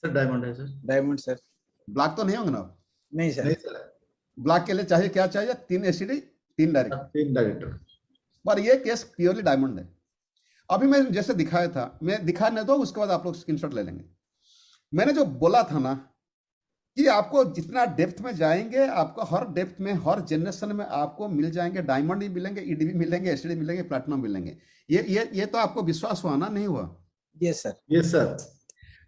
Sir, diamond है sir. Diamond sir. ब्लैक तो नहीं होंगे ना? नहीं सर। नहीं sir. ब्लैक के लिए चाहिए क्या चाहिए? 3 एसडी, 3 डायरेक्ट। तीन डायरेक्टर. पर ये केस प्योरली डायमंड है। अभी मैं जैसे दिखाया था, मैं दिखाने दो, उसके बाद आप लोग स्क्रीनशॉट ले लेंगे। मैंने जो बोला था ना कि आपको जितना डेप्थ में जाएंगे, आपको हर डेप्थ में, हर जनरेशन में आपको मिल जाएंगे, डायमंड भी मिलेंगे, ईडी भी मिलेंगे, एसडी मिलेंगे, प्लैटिनम मिलेंगे। ये तो आपको विश्वास हुआ ना? नहीं हुआ? Yes sir. Yes, sir.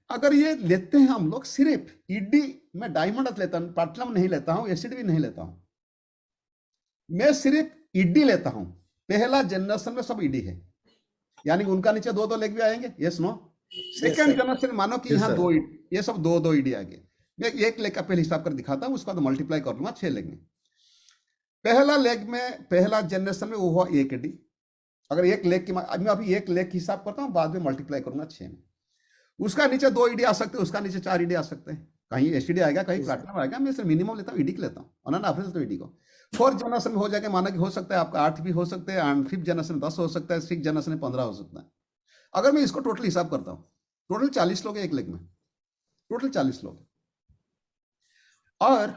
अगर ये लेते हैं हम लोग, सिर्फ ईडी में डायमंड लेता हूं, प्लैटिनम नहीं लेता हूं, एसडी भी नहीं लेता हूं, मैं सिर्फ ईडी लेता हूं, पहला जनरेशन में सब ईडी है, यानी कि उनका नीचे 2-2 लेग भी आएंगे। Yes no? सेकंड जनरेशन मानो कि Yes, यहाँ sir. 2, ये सब 2-2 ईडी आ गए। मैं 1 लेग का पहले हिसाब कर दिखाता हूँ, उसका तो मल्टीप्लाई कर लूंगा 6 लेग में। पहला लेग में, पहला जनरेशन में वो हुआ 1 ईडी। अगर 1 लेग की, मैं अभी 1 लेग की हिसाब करता हूँ, बाद में मल्टीप्लाई करूंगा 6 में। उसका नीचे 2 ईडी आ सकते हैं, उसका नीचे 4 ईडी आ सकते हैं, कहीं एसडी आएगा, कहीं प्लैटिनम आएगा। मैं सिर्फ मिनिमम लेता हूँ, ईडी लेता हूँ, और ना एवरेज तो ईडी को। 4th जनरेशन में हो जाएगा, माना कि हो सकता है आपका 8 भी हो सकते हैं, एंड 5th जनरेशन 10 हो सकता है, 6th जनरेशन 15 हो सकता है। अगर मैं इसको टोटल हिसाब करता हूँ, टोटल 40 लोग हैं 1 लेग में, टोटल 40 लोग। और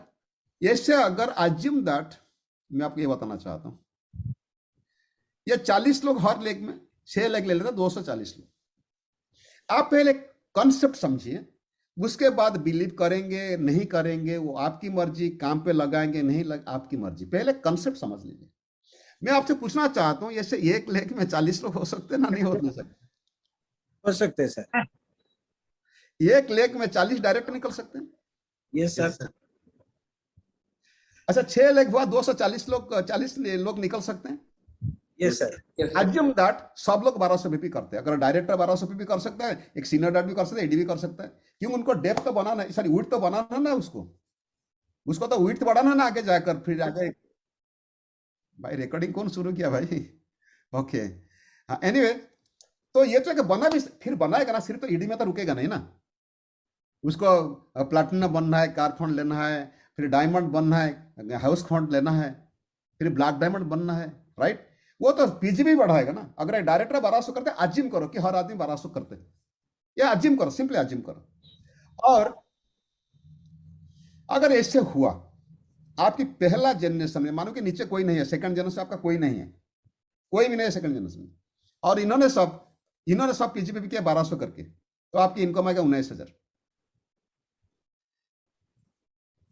ऐसे अगर अज्यूम दैट, मैं आपको ये बताना चाहता हूं, ये 40 लोग हर लेग में, 6 लेग ले लेते हैं, 240 लोग। आप पहले कॉन्सेप्ट समझिए, उसके बाद बिलीव करेंगे नहीं करेंगे वो आपकी मर्जी, काम पे लगाएंगे नहीं आपकी मर्जी। पहले कॉन्सेप्ट समझ लीजिए। मैं आपसे पूछना चाहता हूं, ऐसे 1 लेग में 40 लोग हो सकते हैं ना? नहीं हो सकते? हो सकते हैं सर। 1 लेग में 40 डायरेक्ट निकल सकते हैं। Yes Yes, sir. sir. अच्छा, 6 लेग हुआ, 240 लोग, 40 लोग निकल सकते हैं। Yes sir. Assume that सब लोग 1200 पीपी करते हैं। अगर डायरेक्टर 1200 पीपी कर सकता है, एक सीनियर डायरेक्टर भी कर सकता है, एडी भी कर सकता है। क्यों? उनको डेप्थ तो बनाना है, सॉरी विड्थ तो बनाना ना, उसको तो विड्थ बढ़ाना ना, आगे जाकर फिर आगे। भाई रिकॉर्डिंग कौन शुरू किया भाई? ओके, हाँ, एनीवे, तो ये तो बना भी, फिर बनाएगा ना, सिर्फ तो ईडी में तो रुकेगा नहीं ना। उसको प्लैटिनम बनना है, कार फंड लेना है, फिर डायमंड बनना है, हाउस फंड लेना है, फिर ब्लैक डायमंड बनना है, राइट? वो तो पीजीबी बढ़ाएगा ना। अगर एक डायरेक्टर 1200 करते, अज्यूम करो कि हर आदमी 1200 करते, या अज्यूम करो, सिंपली अज्यूम करो। और अगर ऐसे हुआ, आपकी पहला जनरेशन में मानो कि नीचे कोई नहीं है, सेकंड जनरेशन आपका कोई नहीं है, कोई भी नहीं है सेकंड जनरेशन में, और इन्होंने सब पीजीबी किया 1200 करके, तो आपकी इनकम आएगा 19,000।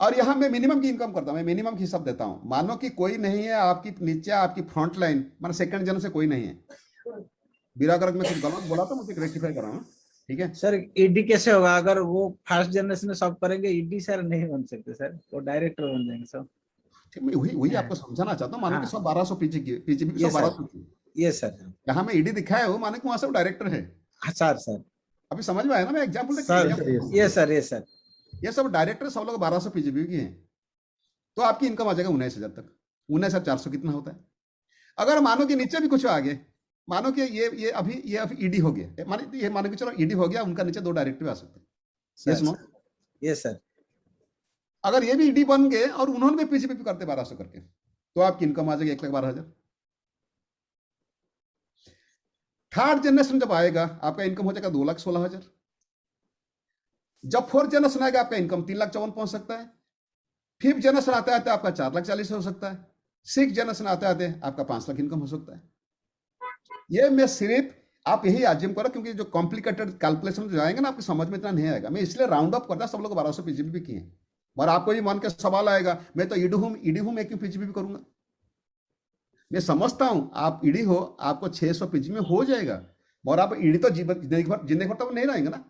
और यहां मैं मिनिमम की इनकम करता हूं, मैं मिनिमम की हिसाब देता हूं। मानो कि कोई नहीं है आपकी नीचे, आपकी फ्रंट लाइन, मानो सेकंड जनरेशन से कोई नहीं है। बिरागर में कुछ गलत बोला तो मुझे रेक्टिफाई कराना, ठीक है सर? ईडी कैसे होगा? अगर वो फर्स्ट जनरेशन में सब करेंगे, ईडी सर नहीं बन सकते सर, वो डायरेक्टर बन जाएंगे सब। ठीक, मैं वही आपको समझाना चाहता हूँ। मानो कि सब 1200 पीजीबी, सब 1200 की। Yes sir. यहाँ मैं ईडी दिखाया हूँ, मानो कि वहां सब डायरेक्टर है। हाँ सर। अभी समझ में आया ना, मैं example sir yes sir yes sir ये सब डायरेक्टर सब लोग 1200 पीजीबी की हैं, तो आपकी इनकम आ जाएगा 19,000 तक। 19,400 कितना होता है? अगर मानो कि नीचे भी कुछ आ गए, मानो कि ये अभी ईडी हो गया, मानो कि चलो ईडी हो गया, उनका नीचे 2 डायरेक्टिव आ सकते हैं, यस नो? यस सर अगर ये भी ईडी बन गए और उन्होंने भी पीजीबी करते 1200 करके, तो आपकी इनकम आ जाएगी 1,12,000। थर्ड जनरेशन जब आएगा आपका इनकम हो जाएगा 2,16,000। जब फोर्थ जनरेशन आएगा आपका इनकम 3,54,000 पहुंच सकता है। फिफ्थ जनरेशन आते आते आपका 4,40,000 हो सकता है। सिक्स जनरेशन आते आते आपका 5 लाख इनकम हो सकता है। ये मैं सिर्फ आप यही आजिम करो, क्योंकि जो कॉम्प्लिकेटेड कैलकुलेशन जाएंगे ना आपकी समझ में इतना नहीं आएगा। मैं इसलिए राउंड अप करता, सब लोग 1200 पीजीबी भी किए, और आपको ये मान के सवाल आएगा मैं तो ईडी हूं मैं क्यों पीजीबी भी करूंगा। मैं समझता हूं आप ईडी हो, आपको 600 पीजीबी में हो जाएगा, और आप ईडी तो जिंदगी भर तो नहीं रहेंगे ना,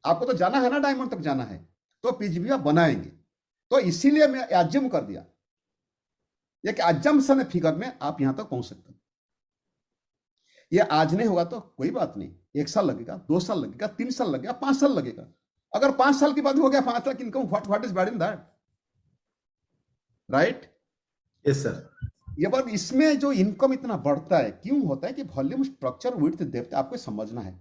आपको तो जाना है ना, डायमंड तक जाना है, तो पीजीबी आप बनाएंगे। तो इसीलिए मैं एज्यूम कर दिया, एक एजम्पशन फिगर में आप यहां तक पहुंच सकते हैं। ये आज नहीं होगा तो कोई बात नहीं, 1 साल लगेगा, 2 साल लगेगा, 3 साल लगेगा, 5 साल लगेगा। अगर 5 साल के बाद हो गया 5 lakh income, what is bad in that, right? Yes sir. ये बात, इसमें जो इनकम इतना बढ़ता है क्यों होता है कि वॉल्यूम, स्ट्रक्चर, विड्थ, डेप्थ आपको समझना है।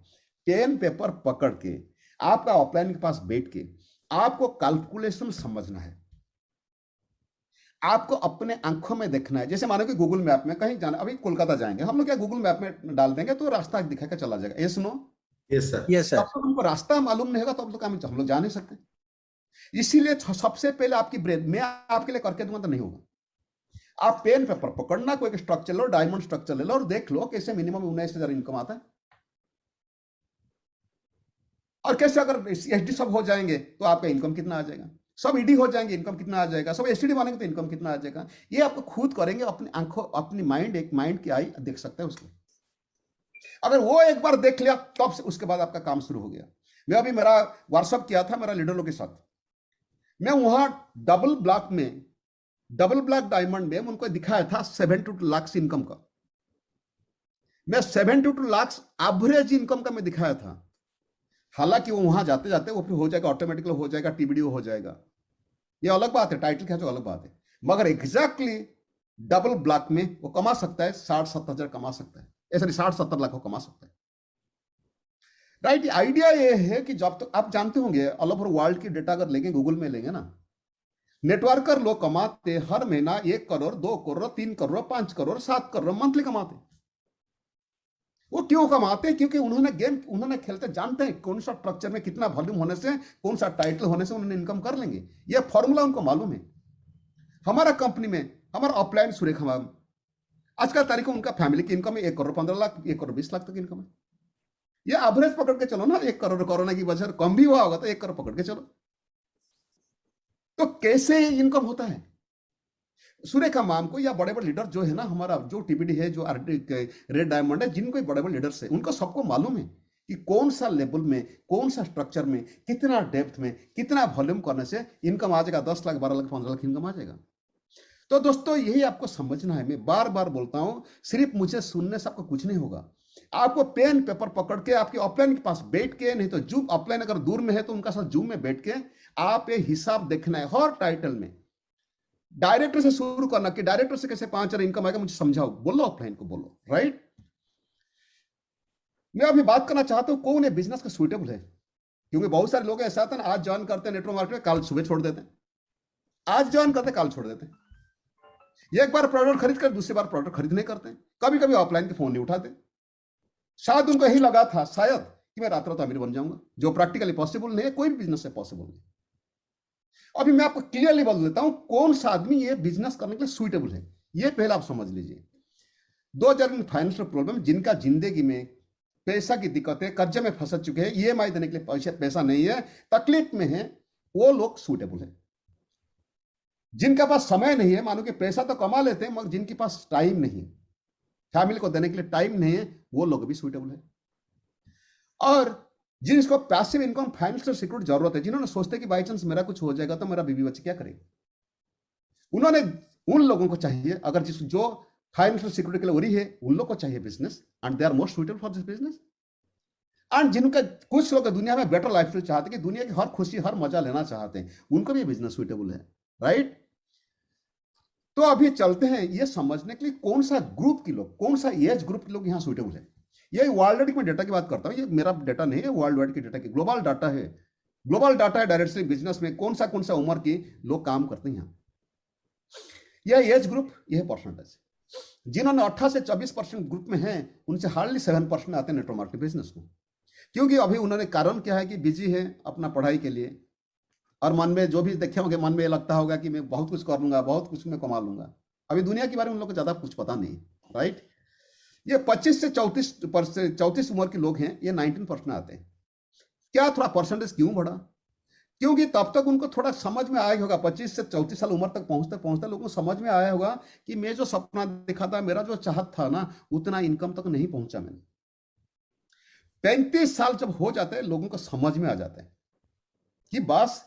पेन पेपर पकड़ के आपका ऑफलाइन के पास बैठ के आपको कैलकुलेशन समझना है, आपको अपने आंखों में देखना है। जैसे मानो कि गूगल मैप में कहीं जाना, अभी कोलकाता जाएंगे हम लोग, क्या गूगल मैप में डाल देंगे तो रास्ता दिखाकर चला जाएगा, yes no? Yes sir. Yes sir तब तक हमको रास्ता मालूम नहीं होगा, तब तक हम लोग जा नहीं सकते। इसीलिए सबसे पहले आपकी ब्रेन, मैं आपके लिए करके दूंगा तो नहीं होगा। आप पेन पेपर पकड़ना, कोई स्ट्रक्चर लो, डायमंड स्ट्रक्चर ले लो और देख लो कैसे मिनिमम 19,000 इनकम आता है, और कैसे अगर एसडी सब हो जाएंगे तो आपका इनकम कितना आ जाएगा, सब ईडी हो जाएंगे इनकम कितना आ जाएगा, सब एसडी बनेंगे तो इनकम कितना आ जाएगा। ये आपको खुद करेंगे, अपनी आंखों, अपनी माइंड, एक माइंड की आई देख सकते हैं उसको। अगर वो एक बार देख लिया तब से उसके बाद आपका काम शुरू हो गया। मैं अभी मेरा व्हाट्सअप किया था मेरा लीडर लोग के साथ, मैं वहां डबल ब्लॉक डायमंड में उनको दिखाया था 72 लाख इनकम का। मैं 72 लाख एवरेज इनकम का मैं दिखाया था। हालांकि वो वहां जाते जाते वो फिर हो जाएगा, ऑटोमेटिकली हो जाएगा, टीबीडीओ हो जाएगा, ये अलग बात है, टाइटल क्या है जो अलग बात है। मगर एग्जैक्टली डबल ब्लॉक में वो कमा सकता है, 60-70 कमा सकता है, सॉरी 60-70 लाख को कमा सकता है, राइट? आइडिया ये है कि जब तक आप जानते होंगे ऑल ओवर वर्ल्ड की डेटा अगर लेंगे, गूगल में लेंगे ना, नेटवर्कर लोग कमाते हर महीना 1 करोड़, 2 करोड़, 3 करोड़, 5 करोड़, 7 करोड़ मंथली कमाते। वो क्यों कमाते हैं? क्योंकि उन्होंने खेलते जानते हैं कौन सा स्ट्रक्चर में कितना वॉल्यूम होने से, कौन सा टाइटल होने से उन्होंने इनकम कर लेंगे। ये फॉर्मूला उनको मालूम है। हमारा कंपनी में हमारा ऑफलाइन सुरेखा मैम, आज का तारीख उनका फैमिली की इनकम है 1 करोड़ 15 लाख, 1 करोड़ 20 लाख तक इनकम है। ये एवरेज पकड़ के चलो ना, 1 करोड़, कोरोना की वजह से कम भी हुआ होगा तो 1 करोड़ पकड़ के चलो, तो कैसे इनकम होता है? सुरेखा मैम को या बड़े बड़े लीडर जो है ना, हमारा जो टीपीडी है, जो रेड डायमंड है, जिनको बड़े बड़े लीडर्स है, उनको सबको मालूम है कि कौन सा लेवल में, कौन सा स्ट्रक्चर में, कितना डेप्थ में, कितना वॉल्यूम करने से इनकम आ जाएगा, 10 लाख, 12 लाख, 15 लाख इनकम आ जाएगा। तो दोस्तों यही आपको समझना है। मैं बार बार बोलता हूं, सिर्फ मुझे सुनने से आपको कुछ नहीं होगा। आपको पेन पेपर पकड़ के आपके ऑफलाइन के पास बैठ के, नहीं तो जूम, ऑफलाइन अगर दूर में है तो उनका साथ जूम में बैठ के आप ये हिसाब देखना है। हर टाइटल में डायरेक्टर से शुरू करना कि डायरेक्टर से कैसे 5,000 इनकम आएगा, मुझे समझाओ, बोलो, ऑफलाइन को बोलो, राइट? मैं अभी बात करना चाहता हूं कौन है बिजनेस का सुइटेबल है, क्योंकि बहुत सारे लोग ऐसा आता है ना, आज ज्वाइन करते हैं नेटवर्क मार्केट, कल सुबह छोड़ देते हैं, आज ज्वाइन करते कल छोड़ देते हैं, एक बार प्रोडक्ट खरीद कर दूसरी बार प्रोडक्ट खरीद नहीं करते, कभी कभी ऑफलाइन के फोन नहीं उठाते। शायद उनको यही लगा था शायद कि मैं रात रात अमीर बन जाऊंगा, जो प्रैक्टिकली पॉसिबल नहीं है, कोई भी बिजनेस से पॉसिबल नहीं। अभी मैं आपको क्लियरली बोल देता हूं कौन सा आदमी ये बिजनेस करने के लिए सुइटेबल है, ये पहले आप समझ लीजिए। 2000 फाइनेंशियल प्रॉब्लम, जिनका जिंदगी में पैसा की दिक्कत है, कर्जे में फंस चुके हैं, ईएमआई देने के लिए पैसा नहीं है, तकलीफ में है, वो लोग सुइटेबल है। जिनके पास समय नहीं है, मानो कि पैसा तो कमा लेते हैं मगर जिनके पास टाइम नहीं, फैमिली को देने के लिए टाइम नहीं है, वो लोग भी सुइटेबल है। और जिनको पैसिव इनकम, फाइनेंशियल सिक्योरिटी जरूरत है, जिन्होंने सोचते कि बाई चांस मेरा कुछ हो जाएगा तो मेरा बीवी बच्चे क्या करेंगे, उन्होंने, उन लोगों को चाहिए, अगर जो फाइनेंशियल सिक्योरिटी के लिए वरी है, उन लोगों को चाहिए business, and they are most suitable for this business. And जिनका कुछ लोग दुनिया में बेटर लाइफस्टाइल चाहते हैं कि दुनिया की हर खुशी हर मजा लेना चाहते हैं, उनको भी बिजनेस सुइटेबल है, राइट। तो अभी चलते हैं ये समझने के लिए कौन सा ग्रुप के लोग, कौन सा एज ग्रुप के लोग यहाँ सुइटेबल है। ये वर्ल्ड वाइड में डेटा की बात करता हूँ, ये मेरा डेटा नहीं है, वर्ल्ड वाइड के डेटा की ग्लोबल डाटा है। ग्लोबल डाटा है डायरेक्टली बिजनेस में कौन सा उम्र के लोग काम करते हैं यहाँ। यह एज ग्रुप, यह परसेंटेज। जिन्होंने 18 से 24% ग्रुप में हैं, उनसे हार्डली 7% आते हैं नेटवर्क मार्केटिंग बिजनेस को, क्योंकि अभी उन्होंने कारण क्या है कि बिजी है अपना पढ़ाई के लिए, और मन में जो भी देखे होंगे मन में ये लगता होगा कि मैं बहुत कुछ कर लूंगा, बहुत कुछ मैं कमा लूंगा। अभी दुनिया के बारे में उन लोग को ज्यादा कुछ पता नहीं, राइट। ये 25 से 34 उम्र के लोग हैं, ये 19% आते हैं। क्या थोड़ा परसेंटेज क्यों बढ़ा? क्योंकि तब तक उनको थोड़ा समझ में आया होगा, 25 से 34 साल उम्र तक पहुंचते पहुंचते लोगों को समझ में आया होगा कि मैं जो सपना देखा था, मेरा जो चाहत था ना, उतना इनकम तक नहीं पहुंचा मैंने। 35 साल जब हो जाते हैं लोगों को समझ में आ जाता है कि बस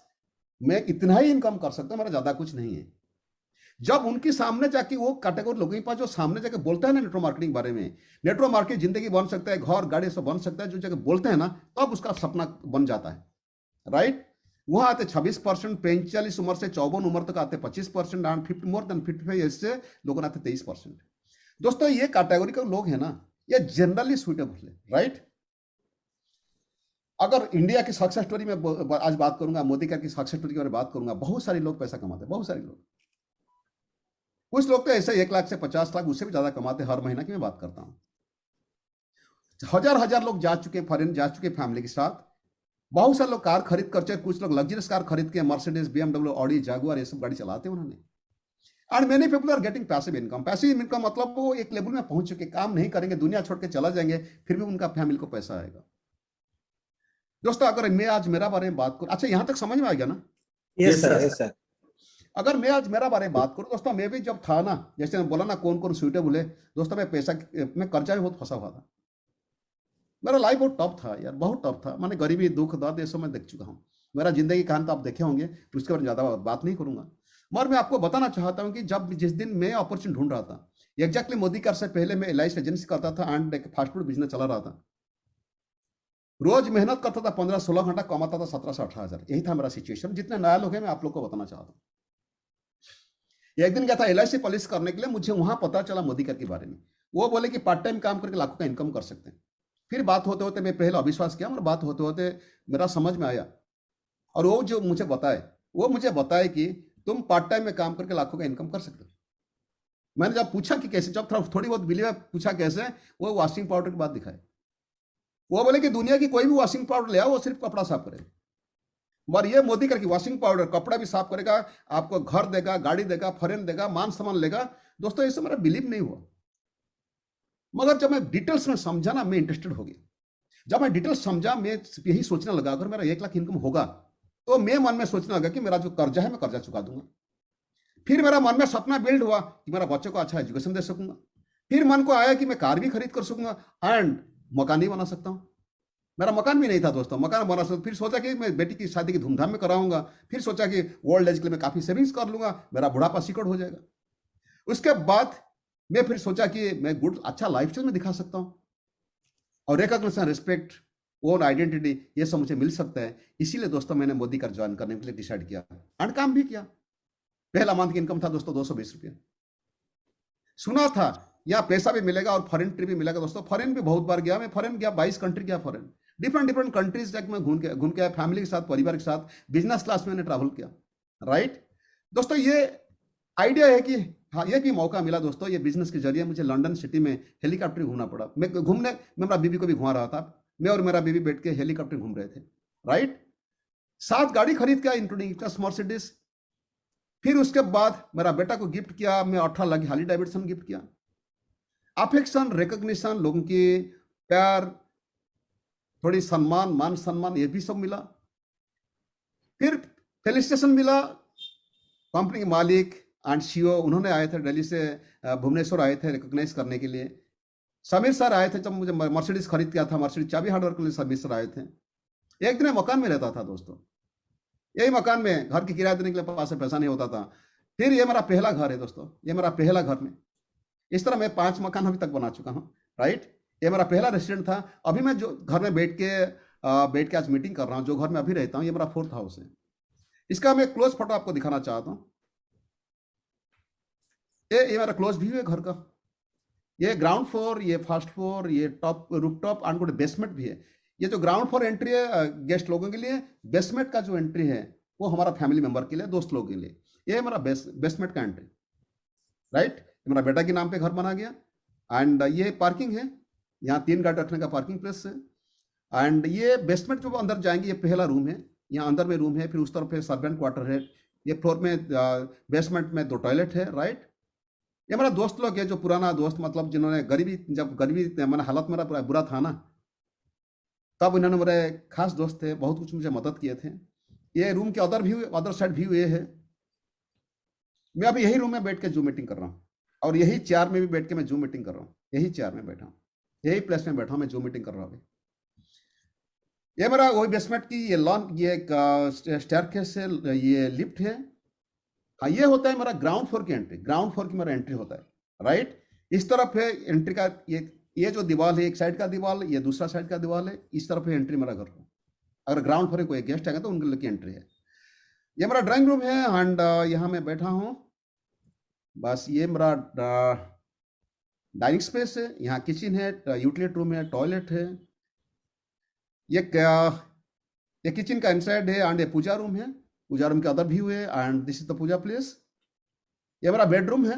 मैं इतना ही इनकम कर सकता हूं, मेरा ज्यादा कुछ नहीं है। जब उनके सामने जाके वो कैटेगरी लोगों के पास जो सामने जाके बोलता है ना नेटवर्क मार्केटिंग के बारे में, नेटवर्क मार्केटिंग जिंदगी बन सकता है, घर गाड़ी सब बन सकता है, जो जगह बोलते हैं ना, तब उसका सपना बन जाता है, राइट। वहां आते 26%, 45 उम्र से 54 उम्र तक आते 25%, एंड 50 मोर देन 55 ईयर्स से लोग आते 23%। दोस्तों ये कैटेगरी के लोग हैं ना, ये जनरली सुइटेबल है, राइट। अगर इंडिया की सक्सेस स्टोरी में आज बात करूंगा, मोदी का की सक्सेस स्टोरी के बारे में बात करूंगा, बहुत सारे लोग पैसा कमाते हैं, बहुत सारे लोग। कुछ लोग तो ऐसे 1 लाख से 50 लाख, उससे भी ज्यादा कमाते हर महीना की मैं बात करता हूं। हजार लोग जा चुके, फॉरेन जा चुके फैमिली के साथ। बहुत सारे लोग कार खरीद कर, चाहे कुछ लोग लग्जरियस कार खरीद के, मर्सिडीज, BMW, ऑडी, जागुआर, ये सब गाड़ी चलाते हैं उन्होंने। And many people are getting passive income. Passive income मतलब वो एक लेवल में पहुंच चुके, काम नहीं करेंगे, दुनिया छोड़ के चला जाएंगे, फिर भी उनका फैमिली को पैसा आएगा। दोस्तों अगर मैं आज मेरा बारे में बात करूं, अच्छा यहां तक समझ में आ गया ना? Yes sir, yes sir. अगर मैं आज मेरा बारे में बात करूं दोस्तों, मैं भी जब था ना, जैसे मैं बोला ना कौन कौन सुइटेबल है, दोस्तों मैं पैसा में कर्जा में बहुत फंसा हुआ था। मेरा लाइफ बहुत टफ था यार, बहुत टफ था। मैंने गरीबी, दुख, दर्द ये सब मैं देख चुका हूँ। मेरा जिंदगी कहानी तो आप देखे होंगे, उसके बारे में ज्यादा बात नहीं करूंगा। मगर मैं आपको बताना चाहता हूँ कि जब जिस दिन मैं अपॉर्चुनिटी ढूंढ रहा था, एग्जैक्टली मोदी कर से पहले मैं LIC एजेंसी करता था एंड एक फास्ट फूड बिजनेस चला रहा था। रोज मेहनत करता था, 15-16 घंटा, कमाता था 17 से 18 हजार। यही था मेरा सिचुएशन। जितने नया लोग हैं मैं आप लोग को बताना चाहता हूँ। एक दिन क्या था, LIC पॉलिसी करने के लिए, मुझे वहां पता चला मोदी कर के बारे में। वो बोले कि पार्ट टाइम काम करके लाखों का इनकम कर सकते हैं। फिर बात होते होते मैं पहले अविश्वास किया, और बात होते होते मेरा समझ में आया, और वो जो मुझे बताए कि तुम पार्ट टाइम में काम करके लाखों का इनकम कर सकते हो। मैंने जब पूछा कि कैसे, जब थोड़ी बहुत बिलीव पूछा कैसे, वो वॉशिंग पाउडर की बात दिखाए। वो बोले कि दुनिया की कोई भी वॉशिंग पाउडर ले आओ, वो सिर्फ कपड़ा साफ करेगा। मगर ये मोदी करके वॉशिंग पाउडर कपड़ा भी साफ करेगा, आपको घर देगा, गाड़ी देगा, फॉरेन देगा, मान सम्मान लेगा। दोस्तों इससे मेरा बिलीव नहीं हुआ। मगर जब मैं डिटेल्स में समझा ना, मैं इंटरेस्टेड हो गया। जब मैं डिटेल्स समझा, मैं यही सोचने लगा, अगर मेरा 1 लाख इनकम होगा तो मैं मन में सोचने लगा कि मेरा जो कर्जा है मैं कर्जा चुका दूंगा। फिर मेरा मन में सपना बिल्ड हुआ कि मेरा बच्चों को अच्छा एजुकेशन दे सकूंगा। फिर मन को आया कि मैं कार भी खरीद कर सकूंगा एंड मकान भी बना सकता हूं। मेरा मकान भी नहीं था दोस्तों, मकान बना सकता। फिर सोचा कि मैं बेटी की शादी की धूमधाम में कराऊंगा। फिर सोचा कि ओल्ड एज के लिए मैं काफी सेविंग्स कर लूंगा, मेरा बुढ़ापा सिक्योर हो जाएगा। उसके बाद मैं फिर सोचा कि मैं अच्छा लाइफस्टाइल में दिखा सकता हूं, और रिकॉग्निशन, रिस्पेक्ट, ओन आइडेंटिटी, ये सब मुझे मिल सकता है। इसीलिए दोस्तों मैंने मोदी कर ज्वाइन करने के लिए डिसाइड किया, एंड काम भी किया। पहला मंथ की इनकम था दोस्तों 220 रुपये। सुना था यहाँ पैसा भी मिलेगा और फॉरेन ट्रिप भी मिलेगा। दोस्तों फॉरेन भी बहुत बार गया मैं, फॉरेन गया, 22 कंट्री गया फॉरेन, डिफरेंट कंट्रीज तक मैं घूम के आया, फैमिली के साथ, परिवार के साथ, बिजनेस क्लास में मैंने ट्रैवल किया, राइट। दोस्तों ये आइडिया है कि हाँ, ये भी मौका मिला दोस्तों, ये बिजनेस के जरिए मुझे लंदन सिटी में हेलीकॉप्टर घूमना पड़ा। मैं मेरा बीबी को भी घुमा रहा था, मैं और मेरा बीबी बैठ के हेलीकॉप्टर घूम रहे थे, राइट। 7 गाड़ी खरीद के, इंक्लूडिंग मर्सिडीज। फिर उसके बाद मेरा बेटा को गिफ्ट किया, मैं 18 लाख हार्ली डेविडसन गिफ्ट किया। अफेक्शन, रिकॉग्निशन, लोगों के प्यार, थोड़ी सम्मान, मान सम्मान, ये भी सब मिला। फिर फेलिसिटेशन मिला। कंपनी के मालिक एंड CEO उन्होंने आए थे दिल्ली से, भुवनेश्वर आए थे रिकॉग्नाइज करने के लिए। समीर सर आए थे जब मुझे मर्सिडीज खरीद किया था, मर्सिडीज चाबी हार्डवेयर के लिए समीर सर आए थे। एक दिन मकान में रहता था दोस्तों, यही मकान में, घर की किराया देने के लिए पास से पैसा नहीं होता था। फिर ये मेरा पहला घर है दोस्तों, ये मेरा पहला घर में। इस तरह मैं 5 मकान अभी तक बना चुका हूँ, राइट। ये मेरा पहला रेस्टोरेंट था। अभी मैं जो घर में बैठ के आज मीटिंग कर रहा हूँ, जो घर में अभी रहता हूँ, ये मेरा 4th हाउस है। इसका मैं क्लोज फोटो आपको दिखाना चाहता हूँ। ये मेरा क्लोज व्यू है घर का। ये ग्राउंड फ्लोर, ये फर्स्ट फ्लोर, ये top roof top and good basement भी है। ये जो ग्राउंड फ्लोर एंट्री है गेस्ट लोगों के लिए, बेसमेंट का जो एंट्री है वो हमारा फैमिली मेंबर के लिए, दोस्त लोगों के लिए। ये है मेरा बेसमेंट का एंट्री, राइट। मेरा बेटा के नाम पे घर बना गया। एंड ये पार्किंग है, यहाँ 3 गाड़ी रखने का पार्किंग प्लेस है। एंड ये बेसमेंट जो अंदर जाएंगे, ये पहला रूम है, यहाँ अंदर में रूम है, फिर उस तरफ पे सर्वेंट क्वार्टर है। ये फ्लोर में बेसमेंट में 2 टॉयलेट है, राइट। ये मेरा दोस्त लोग है, जो पुराना दोस्त, मतलब जिन्होंने जब गरीबी मैंने हालत मेरा पूरा बुरा था ना, तब इन्होंने मेरे खास दोस्त थे, बहुत कुछ मुझे मदद किए थे। ये रूम के अदर साइड व्यू ये है। मैं अभी यही रूम में बैठ के जूम मीटिंग कर रहा हूँ, और यही चेयर में भी बैठ के मैं जूम मीटिंग कर रहा हूँ। यही चेयर में बैठा हूँ, यही प्लेस में बैठा हूँ, मैं जूम मीटिंग कर रहा हूँ। ये मेरा वही बेसमेंट की ये लॉन, ये स्टेयरकेस है, ये लिफ्ट है। हाँ, ये होता है मेरा ग्राउंड फ्लोर की एंट्री। ग्राउंड फ्लोर की मेरा एंट्री होता है, राइट। इस तरफ है एंट्री का, ये जो दीवार है, एक साइड का दीवार, ये दूसरा साइड का दीवार है। इस तरफ है एंट्री मेरा घर को। अगर ग्राउंड फ्लोर कोई गेस्ट आएगा तो उनके लिए एंट्री है। ये मेरा ड्राइंग रूम है, एंड यहाँ मैं बैठा हूँ। बस ये मेरा डाइनिंग स्पेस है, यहाँ किचन है, यूटिलिटी रूम है, टॉयलेट है। ये किचन का इनसाइड है, एंड ये पूजा रूम है। पूजा रूम के अदर व्यू है, and this is the puja place. ये मेरा बेडरूम है।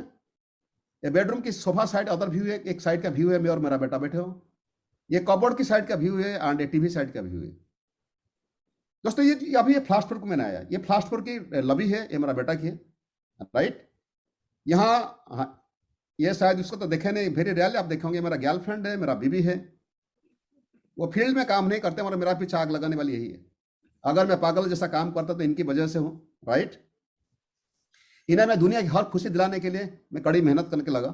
ये बेडरूम की सोफा साइड अदर व्यू है, एक साइड का व्यू है, मैं और मेरा बेटा बैठे हो। ये कबोर्ड की साइड का व्यू है, एंड ये टीवी साइड का व्यू है। दोस्तों, ये अभी ये फर्स्ट फ्लोर को मैंने आया, ये फर्स्ट फ्लोर की लॉबी है, ये मेरा बेटा की है, राइट। यहाँ ये शायद उसको तो देखे नहीं, वेरी रेयरली आप देखेंगे। मेरा गर्लफ्रेंड है, मेरा बीवी है। वो फील्ड में काम नहीं करते, मगर मेरा पीछे आग लगाने वाली यही है। अगर मैं पागल जैसा काम करता तो इनकी वजह से हूँ, राइट। इन्हें मैं दुनिया की हर खुशी दिलाने के लिए मैं कड़ी मेहनत करने लगा,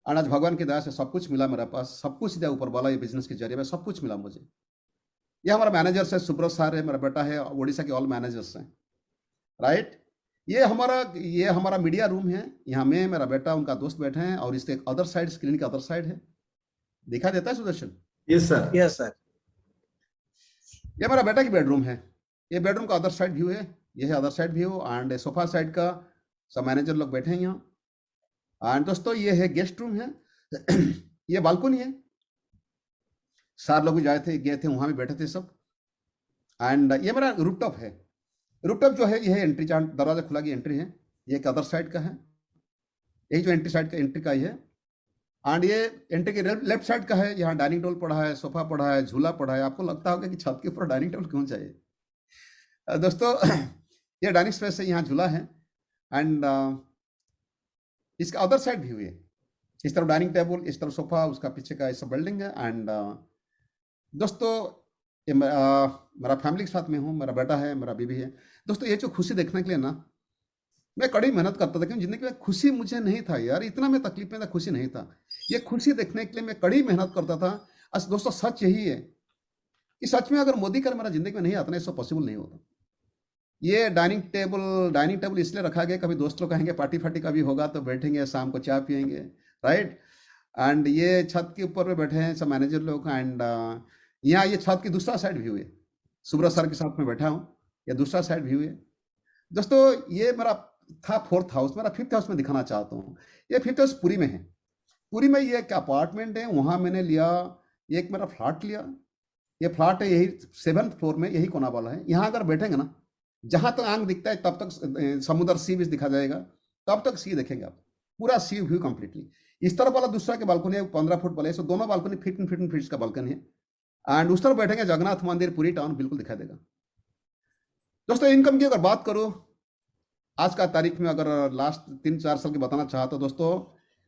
और आज भगवान की दया से सब कुछ मिला मेरे पास। सब कुछ दिया ऊपर वाला, ये बिजनेस के जरिए में सब कुछ मिला मुझे। ये हमारा मैनेजर है, सुब्रत सर है, मेरा बेटा है, उड़ीसा के ऑल मैनेजर्स हैं, राइट। ये हमारा मीडिया रूम है। यहाँ में मेरा बेटा, उनका दोस्त बैठे हैं, और इसके अदर साइड, स्क्रीन के अदर साइड है, दिखा देता है Sudarshan? Yes sir. Yes sir. ये मेरा बेटा की बेडरूम है। ये बेडरूम का अदर साइड व्यू है, ये है other side view. And sofa side का सब मैनेजर लोग बैठे हैं यहाँ। एंड दोस्तों, ये है गेस्ट रूम है। ये बालकनी है, सार लोग भी गए थे, वहां भी बैठे थे सब। एंड ये मेरा रूफटॉप है। रूफटॉप जो है, ये है एंट्री, जहाँ दरवाजा खुला की एंट्री है। ये एक अदर साइड का है, यही जो एंट्री साइड का एंट्री का ही है। एंड ये एंट्री के लेफ्ट साइड का है, यहाँ डाइनिंग टेबल पड़ा है, सोफा पड़ा है, झूला पड़ा है। आपको लगता होगा कि छत के ऊपर डाइनिंग टेबल क्यों चाहिए? दोस्तों, ये डाइनिंग स्पेस है, यहाँ झूला है। एंड इसका अदर साइड व्यू है, इस तरफ डाइनिंग टेबल, इस तरफ सोफा, उसका पीछे का सब बिल्डिंग है। एंड दोस्तों, ये मेरा फैमिली के साथ में हूँ, मेरा बेटा है, मेरा बीवी है। दोस्तों, ये जो खुशी देखने के लिए ना, मैं कड़ी मेहनत करता था, क्योंकि जिंदगी में खुशी मुझे नहीं था यार, इतना मैं तकलीफ में था, खुशी नहीं था। ये खुशी देखने के लिए मैं कड़ी मेहनत करता था। दोस्तों, सच यही है कि सच में अगर मोदी कर मेरा जिंदगी में नहीं आता ना, इससे पॉसिबल नहीं होता। ये डाइनिंग टेबल इसलिए रखा गया, कभी दोस्त लोग कहेंगे पार्टी फार्टी कभी होगा तो बैठेंगे, शाम को चाय पियेंगे, राइट। एंड ये छत के ऊपर में बैठे हैं सब मैनेजर लोग। एंड यहाँ ये छत की दूसरा साइड व्यू है, सुब्रत सर के साथ में बैठा हूँ, ये दूसरा साइड व्यू है। दोस्तों, ये मेरा था 4th हाउस। मेरा 5th हाउस में दिखाना चाहता हूँ। ये 5th हाउस पुरी में है। पुरी में ये एक अपार्टमेंट है, वहाँ मैंने लिया, एक मेरा फ्लैट लिया। ये फ्लैट है, यही 7th फ्लोर में, यही कोना वाला है। यहाँ अगर बैठेंगे ना, जहाँ तक आंख दिखता है तब तक समुद्र, सी बीच दिखा जाएगा, तब तक सी देखेंगे आप, पूरा सी व्यू कंप्लीटली। इस तरफ वाला दूसरा के बालकनी है, 15 फुट वाले, सो दोनों बालकनी 15 फीट का बालकनी है। एंड उस तरफ बैठेंगे, जगन्नाथ मंदिर, पूरी टाउन बिल्कुल दिखाई देगा। दोस्तों, इनकम की अगर बात करूं आज का तारीख में, अगर लास्ट 3-4 साल की बताना चाहा तो दोस्तों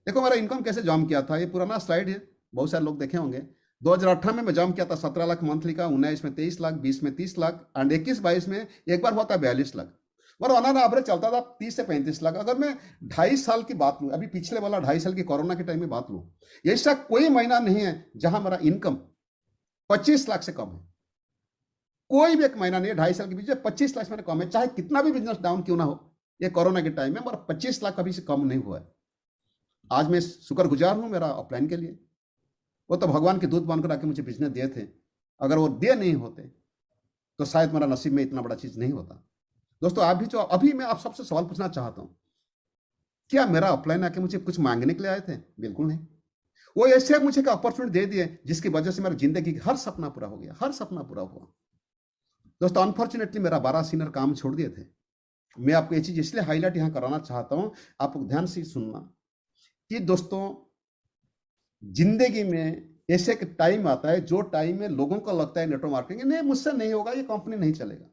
देखो मेरा इनकम कैसे जॉम किया था। ये पुराना स्लाइड है, बहुत सारे लोग देखे होंगे। 2018 में मैं जॉम किया था 17 लाख मंथली का, 19 में 23 लाख, 20 में 30 लाख, एंड 21-22 में एक बार हुआ था 42 लाख। और ऑन एवरेज चलता था 30 से 35 लाख। अगर मैं 2.5 साल की बात लूँ, अभी पिछले वाला 2.5 साल की कोरोना के टाइम में बात लूँ, ऐसा कोई महीना नहीं है जहां मेरा इनकम 25 लाख से कम है। कोई भी एक महीना नहीं है 2.5 साल के बीच 25 लाख से कम है, चाहे कितना भी बिजनेस डाउन क्यों ना हो। ये कोरोना के टाइम में मेरा 25 लाख कभी से कम नहीं हुआ है। आज मैं शुक्रगुजार हूं मेरा अपलाइन के लिए। वो तो भगवान के दूत बनकर आके मुझे बिजनेस दिए थे। अगर वो दे नहीं होते तो शायद मेरा नसीब में इतना बड़ा चीज नहीं होता। दोस्तों आप भी जो अभी मैं आप सबसे सवाल पूछना चाहता हूं, क्या मेरा अपलाइन आके मुझे कुछ मांगने के लिए आए थे? बिल्कुल नहीं। वो ऐसे मुझे एक अपॉर्चुनिटी दे दिए जिसकी वजह से मेरी जिंदगी का हर सपना पूरा हो गया, हर सपना पूरा हुआ। दोस्तों अनफॉर्चुनेटली मेरा 12 सीनियर काम छोड़ दिए थे। मैं आपको ये चीज इसलिए हाईलाइट यहां कराना चाहता हूं, आप ध्यान से सुनना कि दोस्तों जिंदगी में ऐसे एक टाइम आता है जो टाइम में लोगों को लगता है नेटवर्क मार्केटिंग नहीं, मुझसे नहीं होगा, ये कंपनी नहीं चलेगा।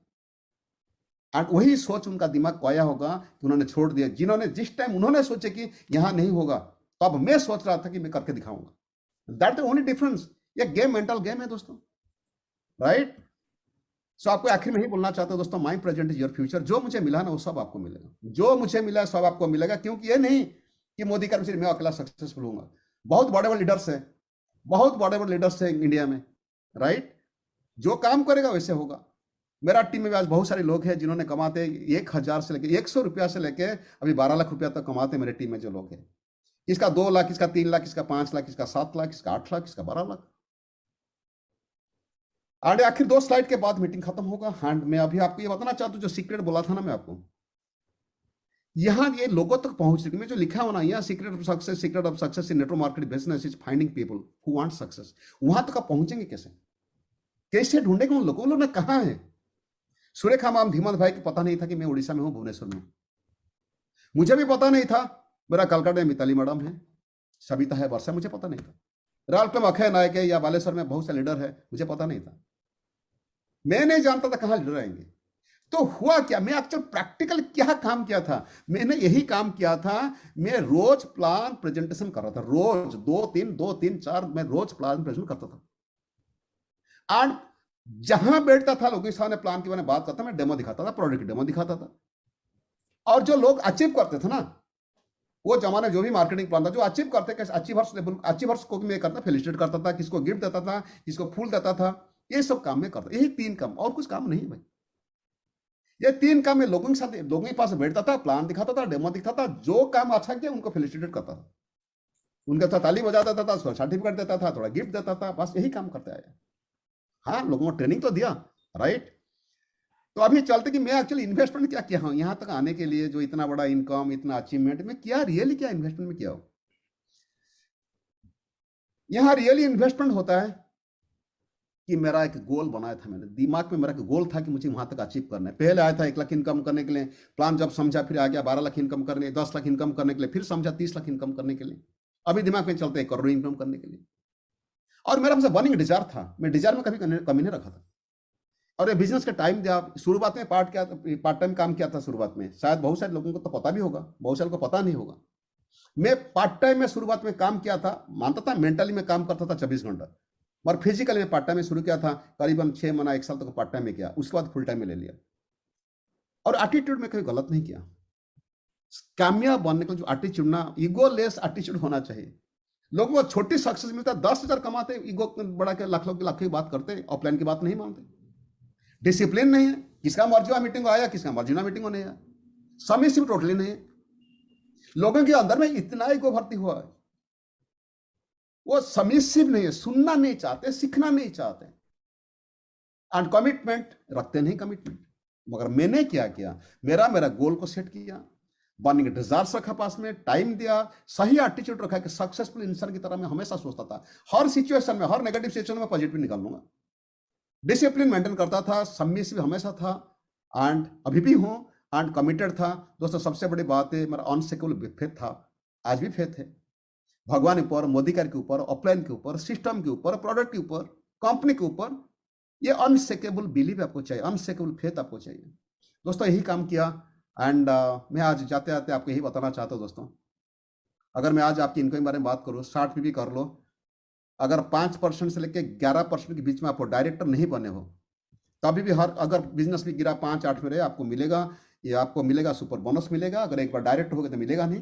और वही सोच उनका दिमाग खोया होगा कि उन्होंने छोड़ दिया। जिन्होंने जिस टाइम उन्होंने सोचे कि यहां नहीं होगा, तो अब मैं सोच रहा था कि मैं करके दिखाऊंगा। That the only difference. ये गेम मेंटल गेम है दोस्तों, राइट? सो आपको आखिर में ही बोलना चाहता हूं दोस्तों, my present is your future. जो मुझे मिला ना वो सब आपको मिलेगा, जो मुझे मिला सब आपको मिलेगा। क्योंकि ये नहीं कि मोदी का मैं अकेला सक्सेसफुल हूंगा। बहुत बड़े बड़े लीडर्स है, बहुत बड़े बड़े लीडर्स है इंडिया में, राइट? जो काम करेगा वैसे होगा। मेरा टीम में आज बहुत सारे लोग हैं जिन्होंने कमाते 1000 से लेके 100 रुपया से लेके अभी 12 लाख रुपया तक कमाते मेरे टीम में जो लोग हैं। इसका 2 लाख, इसका 3 लाख, इसका 5 लाख, इसका 7 लाख, इसका 8 लाख, इसका 12 लाख। आखिर 2 स्लाइड के बाद मीटिंग खत्म होगा। हाँ, मैं अभी आपको ये बताना चाहता हूं, जो सीक्रेट बोला था ना मैं आपको, यहां ये लोगों तक पहुंच रही। मैं जो लिखा हुआ ना यहाँ, secret of success in network market business is finding people who want success. वहां तक आप पहुंचेंगे कैसे? कैसे ढूंढेंगे उन लोगों ने? कहा है? सुरेखा मैम, धीमत भाई को पता नहीं था कि मैं उड़ीसा में हूं, भुवनेश्वर में। मुझे भी पता नहीं था। मेरा कलकत्ता में मिताली मैडम है, सविता है, वर्षा, मुझे पता नहीं था। रालट में अक्षय नायक है, या बालेश्वर में बहुत से लीडर है, मुझे पता नहीं था। मैं नहीं जानता था कहां लीडर आएंगे। तो हुआ क्या, मैं एक्चुअल प्रैक्टिकल क्या काम किया था? मैंने यही काम किया था। मैं रोज प्लान प्रेजेंटेशन कर रहा था, रोज 2-3 4 मैं रोज प्लान प्रेजेंट करता था। और जहां बैठता था लोगों के सामने प्लान के बारे में बात करता, मैं डेमो दिखाता था, प्रोडक्ट की डेमो दिखाता था। और जो लोग अचीव करते थे ना, वो जमाने जो भी मार्केटिंग प्लान था, जो अचीव करते, अचीवर्स को मैं करता, फेलिसिटेट करता था, किसको गिफ्ट देता था, किसको फूल देता था। ये सब काम में करता, यही 3 काम, और कुछ काम नहीं भाई। ये 3 काम में लोगों के साथ, लोगों के पास बैठता था, प्लान दिखाता था, डेमो दिखाता था, जो काम अच्छा किया उनको फेलिसिटेट करता था, उनका साथ ताली बजा देता था, सर्टिफिकेट देता था, थोड़ा गिफ्ट देता था, बस यही काम करते आया। हाँ, लोगों को ट्रेनिंग तो दिया, राइट? तो अभी चलते कि मैं एक्चुअली इन्वेस्टमेंट क्या किया हूं यहां तक आने के लिए, जो इतना बड़ा इनकम, इतना अचीवमेंट में क्या रियली क्या इन्वेस्टमेंट में किया हो। यहां रियली इन्वेस्टमेंट होता है कि मेरा एक गोल बनाया था, मैंने दिमाग में मेरा एक गोल था कि मुझे वहां तक अचीव करना है। पहले आया था 1 लाख इनकम करने के लिए, प्लान जब समझा फिर आ गया 12 लाख इनकम करने, 10 लाख इनकम करने के लिए, फिर समझा 30 लाख इनकम करने के लिए। अभी दिमाग में चलते 1 करोड़ इनकम करने के लिए। और मेरा हमसे बर्निंग डिजायर था, मैं डिजायर में कभी कमी नहीं रखा था। और ये बिजनेस का टाइम दिया। शुरुआत में पार्ट टाइम काम किया था शुरुआत में, शायद बहुत सारे लोगों को तो पता भी होगा, बहुत सारे को पता नहीं होगा। मैं पार्ट टाइम में शुरुआत में काम किया था, मानता था मेंटली में काम करता था 24 घंटा, और फिजिकली में पार्ट टाइम में शुरू किया था, करीबन 6 महीना 1 साल तक पार्ट टाइम में किया, उसके बाद फुल टाइम में ले लिया। और एटीट्यूड में कभी गलत नहीं किया। कामयाब बनने का जो एटीट्यूड ना, ईगो लेस एटीट्यूड होना चाहिए। लोगों को छोटी सक्सेस मिलता है, 10,000 कमाते, ईगो बड़ा के लाख की बात करते, ऑफलाइन की बात नहीं मानते। डिसिप्लिन नहीं है, किसका मर्जी मीटिंग आया, किसका मर्जी ना मीटिंग नहीं आया। सबमिसिव टोटली नहीं है। लोगों के अंदर में इतना ईगो भर्ती हुआ है, वो सबमिसिव नहीं है, सुनना नहीं चाहते, सीखना नहीं चाहते, एंड कमिटमेंट रखते नहीं, कमिटमेंट। मगर मैंने क्या किया, मेरा गोल को सेट किया, बर्निंग डिजायर्स रखा पास में, टाइम दिया, सही एटीट्यूड रखा कि सक्सेसफुल इंसान की तरह मैं हमेशा सोचता था, हर सिचुएशन में, हर नेगेटिव सिचुएशन में पॉजिटिव निकाल लूंगा। डिसिप्लिन मेंटेन करता था, सबमिसिव हमेशा था, एंड अभी भी हूं, एंड कमिटेड था। दोस्तों सबसे बड़ी बात है, मेरा अनशेकेबल फेथ था, आज भी फेथ है भगवान के ऊपर, मोदी के ऊपर, ऑफलाइन के ऊपर, सिस्टम के ऊपर, प्रोडक्ट के ऊपर, कंपनी के ऊपर। ये अनशेकेबल बिलीव आपको चाहिए, अनशेकेबल फेथ आपको चाहिए। दोस्तों यही काम किया, एंड मैं आज जाते जाते आपको यही बताना चाहता हूँ दोस्तों, अगर मैं आज आपकी इनकम के बारे में बात करूँ, 60 भी कर लो, अगर 5% से लेकर 11% के बीच में आपको डायरेक्टर नहीं बने हो, तभी भी अगर बिजनेस भी गिरा 5-8 में रहे, आपको मिलेगा, ये आपको मिलेगा, सुपर बोनस मिलेगा। अगर एक बार डायरेक्ट हो गए तो मिलेगा नहीं।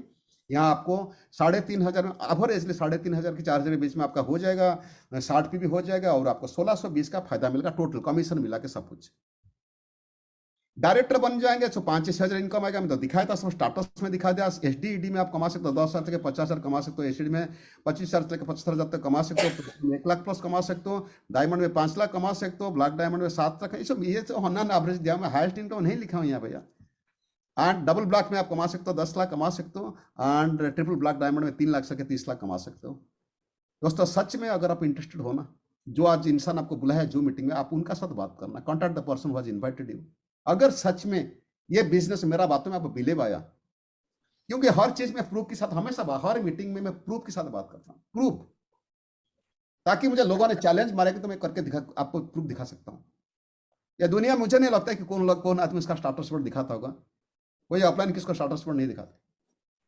यहाँ आपको 3,500 एवरेजली 3,500 के 4,000 के बीच में आपका हो जाएगा, 60 भी हो जाएगा, और आपको 1620 का फायदा मिलेगा, टोटल कमीशन मिला के सब कुछ। डायरेक्टर बन जाएंगे तो 5-6 हजार इनकम आएगा। मैं तो दिखाया था, सब स्टाटस में दिखा दिया। एसडी में आप कमा सकते हो 10,000 से 50,000 कमा सकते हो, एसडी में 25,000 से 75,000 तक कमा सकते हो, 1 लाख प्लस कमा सकते हो, डायमंड में 5 लाख कमा सकते हो, ब्लैक डायमंड में 7 लाख। ये तो ऑन एवरेज दिया, मैं हाईएस्ट इनकम नहीं लिखा हूँ यहाँ भैया। एंड डबल ब्लैक में आप कमा सकते हो 10 लाख कमा सकते हो, एंड ट्रिपल ब्लैक डायमंड में 3 लाख से 30 लाख कमा सकते हो। दोस्तों सच में अगर आप इंटरेस्टेड हो ना, जो आज इंसान आपको बुलाया है जो मीटिंग में, आप उनका साथ बात करना, contact the person who has invited you. अगर सच में ये बिजनेस मेरा बातों में आप बिलीव आया, क्योंकि हर चीज में प्रूफ के साथ, हमेशा हर मीटिंग में मैं प्रूफ के साथ बात करता हूं, प्रूफ, ताकि मुझे लोगों ने चैलेंज मारे कि तो मैं करके दिखा, आपको प्रूफ दिखा सकता हूं। या दुनिया में मुझे नहीं लगता है कि कौन आदमी इसका स्टार्टर्स पर दिखाता होगा, कोई ऑफलाइन किसको स्टार्टर्स पर नहीं दिखाता।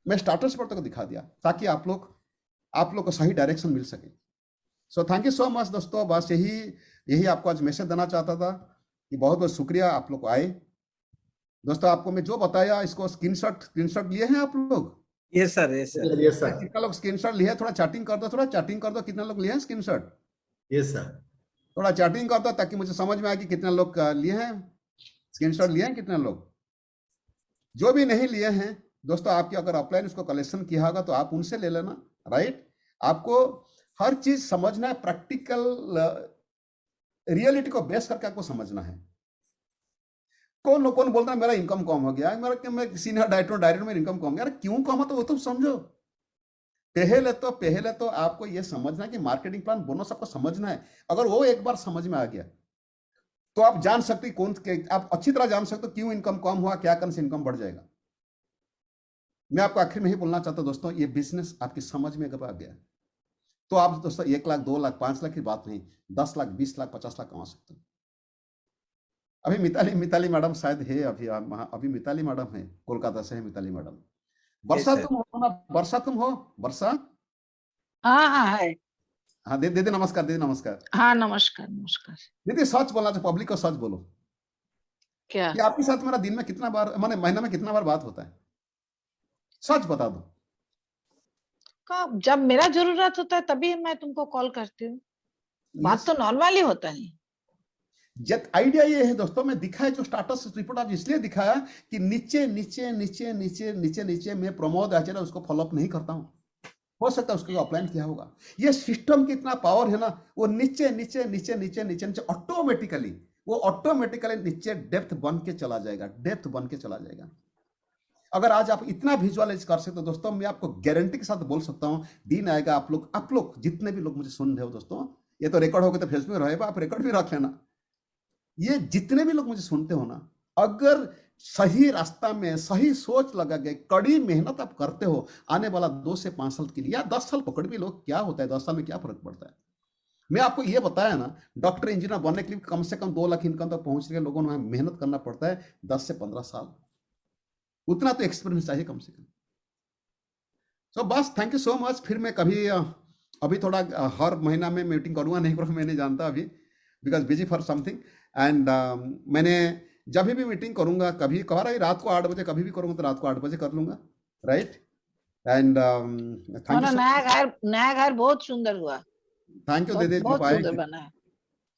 मैं स्टार्टर्स पर तक दिखा दिया ताकि आप लोग को सही डायरेक्शन मिल सके। So thank you so much दोस्तों, बस यही आपको आज मैसेज देना चाहता था कि बहुत बहुत शुक्रिया आप लोग को आए। दोस्तों आपको मैं जो बताया इसको स्क्रीनशॉट लिए हैं आप लोग? Yes sir, yes sir, yes sir, कितना लोग स्क्रीनशॉट लिए? थोड़ा चैटिंग कर दो, कितना लोग लिए हैं स्क्रीनशॉट? यस सर, थोड़ा चैटिंग कर दो ताकि मुझे समझ में आए कि कितना लोग लिए हैं स्क्रीनशॉट, लिए हैं कितने लोग। जो भी नहीं लिए हैं दोस्तों, आपकी अगर ऑफलाइन इसको कलेक्शन किया होगा तो आप उनसे ले लेना, राइट। आपको हर चीज समझना है, प्रैक्टिकल रियलिटी को बेस करके आपको समझना है। कौन बोलता है मेरा इनकम कम हो गया, मैं सीनियर डायरेक्टर में इनकम कम हो गया। अरे क्यों कम हो, तो वो तुम समझो। पहले तो आपको ये समझना है कि मार्केटिंग प्लान बोनस आपको समझना है। अगर वो एक बार समझ में आ गया तो आप जान सकते आप अच्छी तरह जान सकते हो क्यों इनकम कम हुआ, क्या करने से इनकम बढ़ जाएगा। मैं आपको आखिर में ही बोलना चाहता हूं दोस्तों, ये बिजनेस आपकी समझ में अगर आ गया तो आप दोस्तों 1 लाख 2 लाख 5 लाख की बात नहीं, 10 लाख 20 लाख 50 लाख कमा सकते हो। अभी मिताली मैडम शायद है, अभी मिताली मैडम है, कोलकाता से है मिताली मैडम। वर्षा तुम हो ना? वर्षा तुम हो? वर्षा? हाँ है। हाँ दीदी नमस्कार, दीदी नमस्कार। हाँ नमस्कार। दीदी सच बोलना तो पब्लिक को सच बोलो, क्या कि आपके साथ मेरा दिन में कितना बार, माने महीना में कितना बार बात होता है? सच बता दो। जब मेरा जरूरत होता है तभी मैं तुमको कॉल करती हूँ, बात तो नॉर्मली होता है। जब आइडिया ये है दोस्तों, मैं दिखाया जो स्टाटस रिपोर्ट आज इसलिए दिखाया कि नीचे मैं प्रमोद आचार्य उसको फॉलोअप नहीं करता हूं। हो सकता है उसको ऑफलाइन किया होगा। ये सिस्टम की इतना पावर है ना, वो नीचे ऑटोमेटिकली नीचे डेप्थ बन के चला जाएगा। अगर आज आप इतना विजुअलाइज कर सकते हो दोस्तों, मैं आपको गारंटी के साथ बोल सकता हूं, दिन आएगा आप लोग जितने भी लोग मुझे सुन रहे हो दोस्तों, ये तो रिकॉर्ड होगा तो फेसबुक में रहेगा, आप रिकॉर्ड भी रख लेना। ये जितने भी लोग मुझे सुनते हो ना, अगर सही रास्ता में सही सोच लगा के कड़ी मेहनत आप करते हो, आने वाला 2 से 5 साल के लिए या 10 साल पकड़ भी लो, क्या होता है 10 साल में, क्या फर्क पड़ता है। मैं आपको ये बताया ना, डॉक्टर इंजीनियर बनने के लिए कम से कम 2 लाख इनकम तक पहुंचने के लोगों ने मेहनत करना पड़ता है 10 से 15 साल। उतना तो एक्सपीरियंस चाहिए कम से कम। सो बस थैंक यू सो मच। फिर मैं कभी अभी थोड़ा हर महीना में मीटिंग करूंगा, नहीं करूंगा मैं नहीं जानता अभी, because busy for something. And मैंने जब भी मीटिंग करूंगा, कभी कह रहा रात को 8 बजे, कभी भी करूंगा तो रात को 8 बजे कर लूंगा, राइट। एंड नया घर बहुत सुंदर हुआ। थैंक यू दीदी, बहुत सुंदर बना है।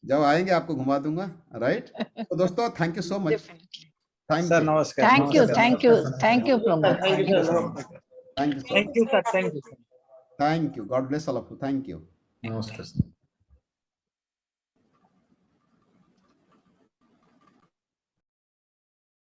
जब आएंगे आपको घुमा दूंगा, राइट। तो दोस्तों thank you so much. Sir नमस्कार। Thank you Pramod. Thank you, God bless all of you, thank you. नमस्कार।